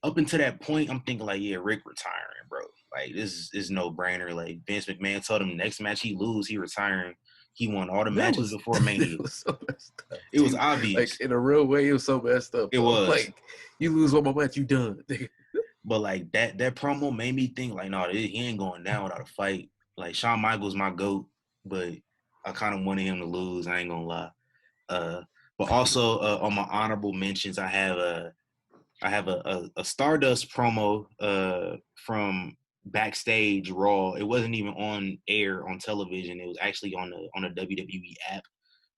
up until that point, I'm thinking like, yeah, Rick retiring, bro. Like this is no brainer. Like Vince McMahon told him next match he lose, he retiring. He won all the matches before Mania. It was so messed up. It was obvious. In a real way, it was so messed up. It was. You lose one more match, you done. But that promo made me think no, he ain't going down without a fight. Like Shawn Michaels my GOAT, but I kind of wanted him to lose. I ain't gonna lie. But also on my honorable mentions, I have a Stardust promo from backstage Raw. It wasn't even on air on television. It was actually on the WWE app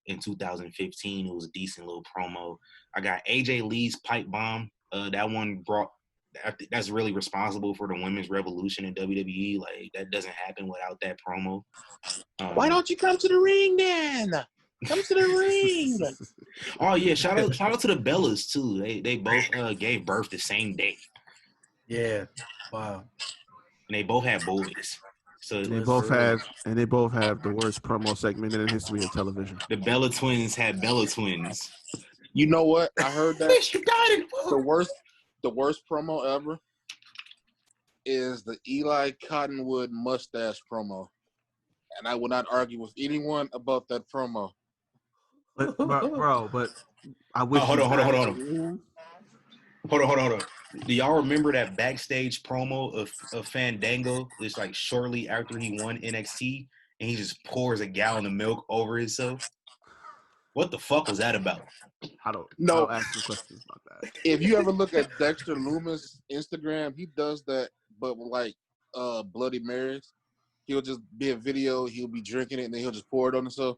in 2015. It was a decent little promo. I got AJ Lee's pipe bomb. That one that's really responsible for the women's revolution in WWE. Like that doesn't happen without that promo. Why don't you come to the ring then? Come to the ring. Oh yeah, shout out to the Bellas too. They both gave birth the same day. Yeah. Wow. And they both have boys. So they both have the worst promo segment in the history of television. The Bella twins had Bella twins. You know what? I heard that. Bitch, you got it. The worst promo ever is the Eli Cottonwood mustache promo. And I will not argue with anyone about that promo. But I wish. Hold on. Hold on. Do y'all remember that backstage promo of Fandango? It's like shortly after he won NXT, and he just pours a gallon of milk over himself. What the fuck was that about? I don't ask you questions about that. If you ever look at Dexter Loomis' Instagram, he does that, but with like Bloody Marys. He'll just be a video, he'll be drinking it, and then he'll just pour it on himself.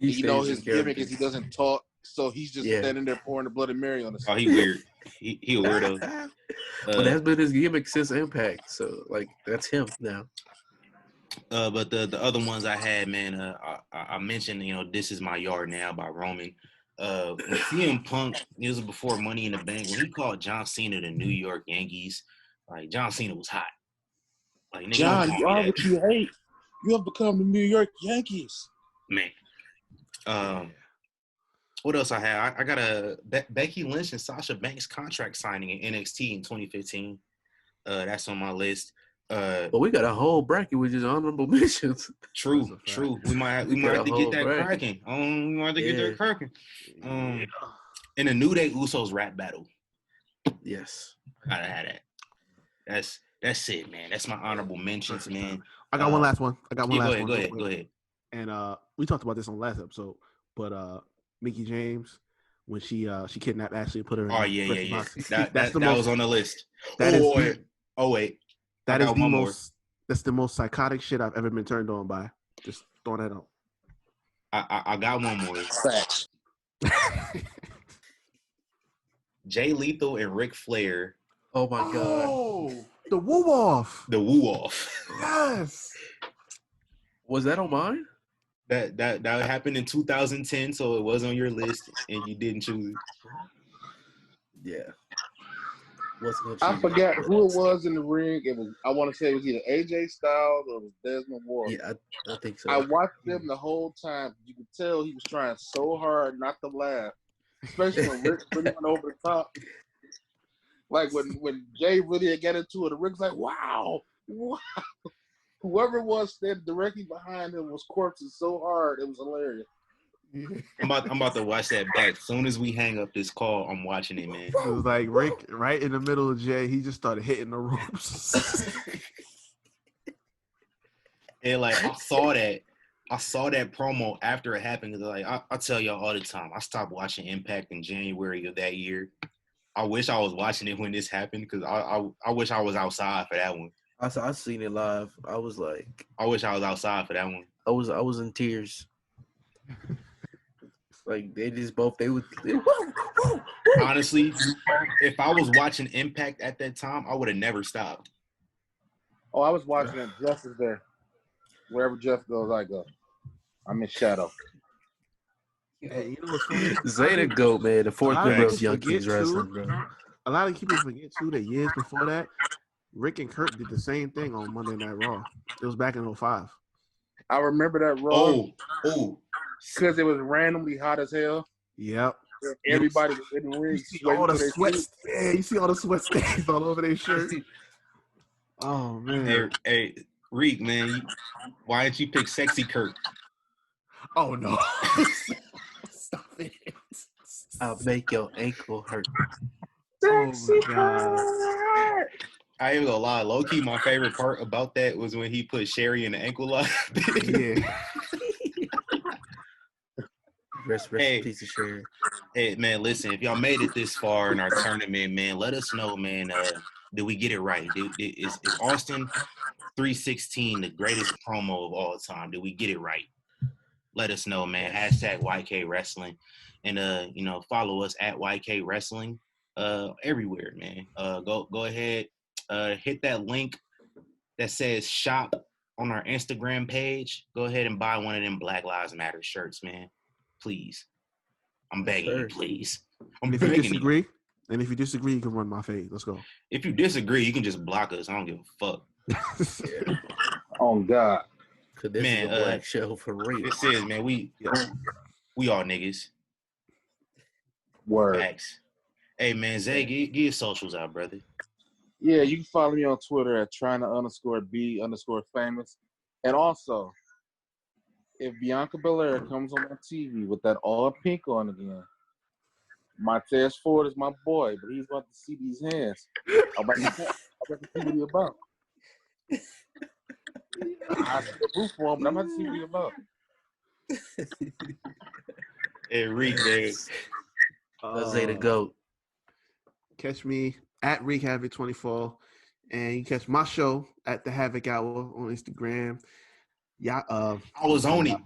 And you know his gimmick is he doesn't talk, so he's just standing there pouring the Bloody Mary on himself. Oh, he weird. He a weirdo. But that's been his gimmick since Impact, so like that's him now. But the other ones I had, man, I mentioned, This Is My Yard Now by Roman. CM Punk, it was before Money in the Bank, when he called John Cena the New York Yankees, like John Cena was hot. Like, nigga, John, you are what you hate. You have become the New York Yankees. Man. What else I had? I got a Becky Lynch and Sasha Banks contract signing in NXT in 2015. That's on my list. But we got a whole bracket with just honorable mentions. True. We might have to get that cracking. We might have to get that cracking. In the New Day Usos rap battle. Yes. Gotta have that. That's it, man. That's my honorable mentions, man. I got one last one. Go ahead. And we talked about this on the last episode, but Mickie James, when she kidnapped Ashley and put her in the box. That was on the list. That's the most psychotic shit I've ever been turned on by. Just throwing that out. I got one more. Facts. Jay Lethal and Ric Flair. Oh my god. Oh, the woo off. Yes. Was that on mine? That happened in 2010, so it was on your list, and you didn't choose it. Yeah. I forgot who it was in the ring. I want to say it was either AJ Styles or it was Desmond Ward. Yeah, I think so. I watched them the whole time. You could tell he was trying so hard not to laugh, especially when Rick really went over the top. Like when Jay really got into it, Rick's like, wow. Whoever it was standing directly behind him was corpsing so hard, it was hilarious. I'm about to watch that back. As soon as we hang up this call, I'm watching it, man. It was like Rick right in the middle of Jay. He just started hitting the ropes. And like I saw that promo after it happened. Cause like I tell y'all all the time, I stopped watching Impact in January of that year. I wish I was watching it when this happened because I wish I was outside for that one. I seen it live. I was like, I wish I was outside for that one. I was in tears. Like they would. Honestly, if I was watching Impact at that time, I would have never stopped. Oh, I was watching it. Jeff is there. Wherever Jeff goes, I go. I'm in shadow. Hey, you know what's funny? Zeta Goat, man, the fourth member of Young Kings Wrestling, bro. A lot of people forget too that years before that, Rick and Kurt did the same thing on Monday Night Raw. It was back in 2005. I remember that Raw. Oh. Because it was randomly hot as hell. Yep. Everybody was in the ring. You see all the sweat. Yeah, you see all the sweat stains all over their shirt. Oh man. Hey, Reek, man, why didn't you pick Sexy Kurt? Oh no. Stop it. I'll make your ankle hurt. Sexy Kurt. I ain't gonna lie, low key, my favorite part about that was when he put Sherry in the ankle lock. Yeah. Rest piece of Sherry. Hey man, listen, if y'all made it this far in our tournament, man, let us know, man. Did we get it right? Is Austin 316 the greatest promo of all time? Did we get it right? Let us know, man. Hashtag YK Wrestling. And follow us at YK Wrestling everywhere, man. Go ahead, hit that link that says shop on our Instagram page. Go ahead and buy one of them Black Lives Matter shirts, man. Please. I'm begging you, please. And if you disagree, you can run my fade. Let's go. If you disagree, you can just block us. I don't give a fuck. Oh God. This is a black show for real. This is, man. We all niggas. Word. Thanks. Hey man, Zay, give your socials out, brother. Yeah, you can follow me on Twitter at trying_to_be_famous. And also, if Bianca Belair comes on my TV with that all pink on again, Montez Ford is my boy, but he's about to see these hands. I'm about to see what he's about. I still root for him, but I'm about to see what he's about. Hey, Ric, man. Zay the GOAT. Catch me at Ric Havoc 24, and you catch my show at the Havoc Hour on Instagram. Yeah, I was on it.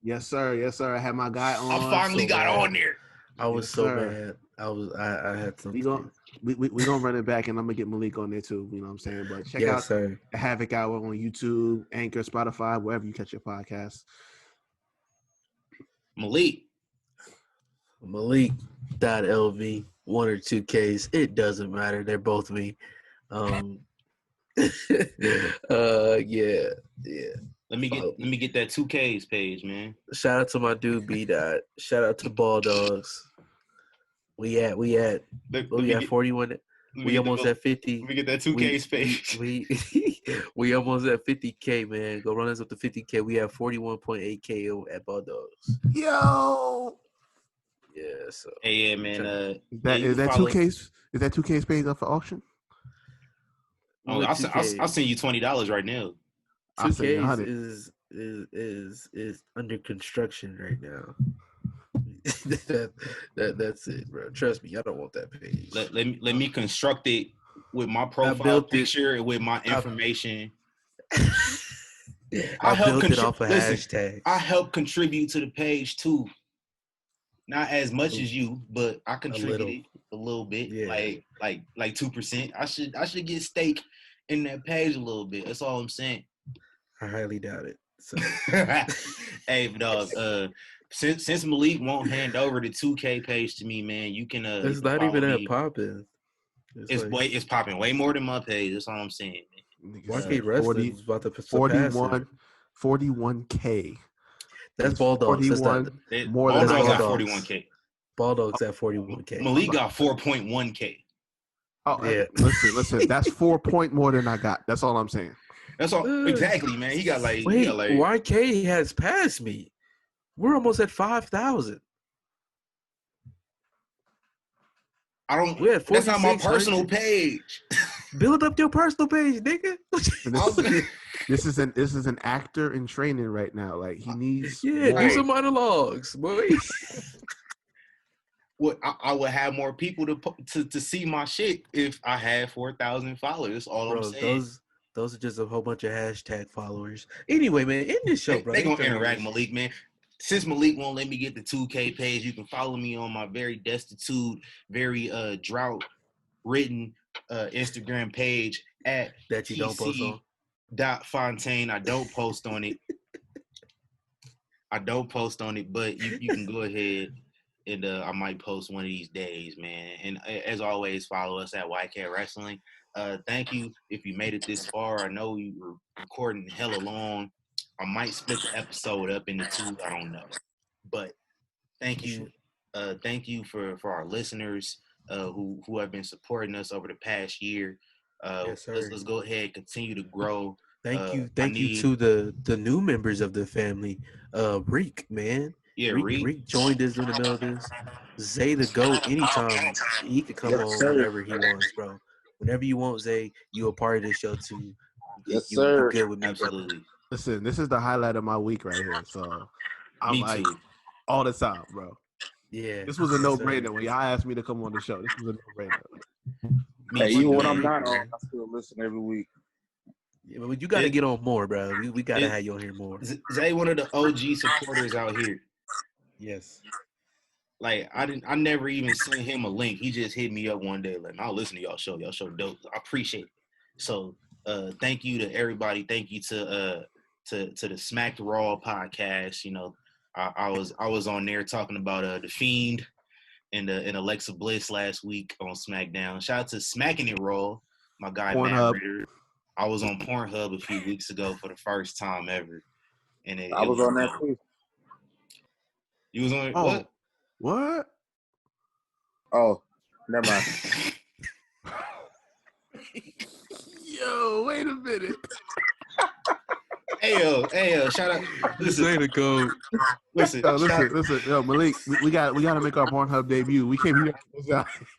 Yes, sir. Yes, sir. I had my guy on. I finally got on there. I was so mad. I had something. We gonna run it back, and I'm gonna get Malik on there too. You know what I'm saying? But check out sir. the Havoc Hour on YouTube, Anchor, Spotify, wherever you catch your podcasts. Malik.lv, 1 or 2 Ks. It doesn't matter. They're both me. Yeah. Let me get that 2Ks page, man. Shout out to my dude B Dot. Shout out to Ball Dogs. We at 41. We almost at 50. Let me get that 2Ks page. We almost at 50K, man. Go run us up to 50K. We have 41.8K at Ball Dogs. Yo. Yeah. So. Hey, yeah, man. Is that 2Ks? Is that 2Ks page up for auction? Oh, I'll send you $20 right now. 2Ks is under construction right now. That's it, bro. Trust me, I don't want that page. Let me construct it with my profile picture and with my information. I built it off a hashtag. I help contribute to the page too. Not as much as you, but I contributed a little bit, like 2%. I should get stake in that page a little bit. That's all I'm saying. I highly doubt it. So. Hey, dog. Since Malik won't hand over the 2K page to me, man, you can. It's not even that popping. It's popping way more than my page. That's all I'm saying, man. YK Wrestling is about to surpass 41K. That's Ball Dogs. That's not more Ball than Dogs got 41K. Ball Dogs at 41K. Malik got 4.1K. Oh yeah. Listen. That's 4 point more than I got. That's all I'm saying. That's all exactly, man. He got like. YK has passed me. We're almost at 5,000. That's not my personal page. Build up your personal page, nigga. This is an actor in training right now. Like he needs. Do some monologues, boy. I would have more people to see my shit if I had 4,000 followers. That's all I'm saying. Those are just a whole bunch of hashtag followers. Anyway, man, in this show, bro. They gonna interact, Malik, man. Since Malik won't let me get the 2K page, you can follow me on my very destitute, very drought-ridden Instagram page at that you don't post on. .Fontaine. I don't post on it. But you can go ahead and I might post one of these days, man. And as always, follow us at YK Wrestling. Thank you if you made it this far. I know you were recording hella long. I might split the episode up into 2. I don't know. But thank you. Thank you for our listeners who have been supporting us over the past year. Let's go ahead and continue to grow. Thank you to the new members of the family. Ric, man. Yeah, Ric joined us in the middle of this. Zay the GOAT, anytime he could come on whenever he wants, bro. Whenever you want, Zay, you a part of this show too. Yes, sir. You're good with me, absolutely. brother. Listen, this is the highlight of my week right here. So I'm like all the time, bro. Yeah. This was a no-brainer when y'all asked me to come on the show. This was a no-brainer. Hey, even when I'm not on, I still listen every week. Yeah, but you got to get on more, bro. We got to have you on here more. Zay, one of the OG supporters out here. Yes. Like I never even sent him a link. He just hit me up one day, like, I'll listen to y'all show. Y'all show dope. I appreciate it. So thank you to everybody. Thank you to the Smacked Raw podcast. You know, I was on there talking about the Fiend and Alexa Bliss last week on SmackDown. Shout out to Smacking It Raw, my guy Matt Ritter. I was on Pornhub a few weeks ago for the first time ever, and I was on that too. You was on what? What? Oh, never mind. Yo, wait a minute. Hey, shout out. This ain't a code. Listen, yo, Malik, we got to make our Pornhub debut. We can't be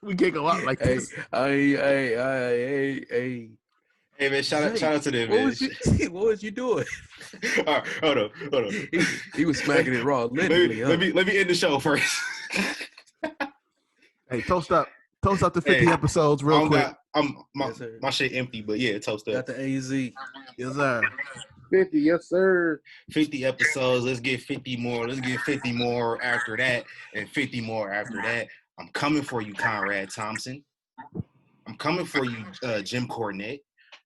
we can't go out like this. Hey, man, shout out to them, man. What was you doing? All right, hold on. He was smacking it raw. Literally, let me end the show first. Hey, toast up to 50 episodes real quick. My shit empty, but yeah, toast up. Got the AZ. Yes, sir. 50, yes, sir. 50 episodes. Let's get 50 more. Let's get 50 more after that, and 50 more after that. I'm coming for you, Conrad Thompson. I'm coming for you, Jim Cornette,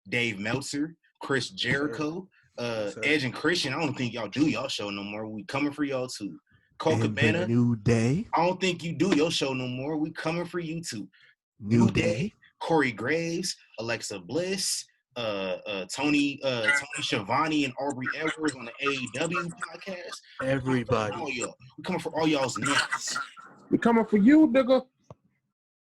Dave Meltzer, Chris Jericho, Edge and Christian. I don't think y'all do y'all show no more. We coming for y'all too. Cole Cabana. New Day. I don't think you do your show no more. We coming for you too. New Day. Corey Graves, Alexa Bliss, Tony Schiavone, and Aubrey Edwards on the AEW podcast. Everybody. All y'all. We coming for all y'all's nuts. We coming for you, nigga.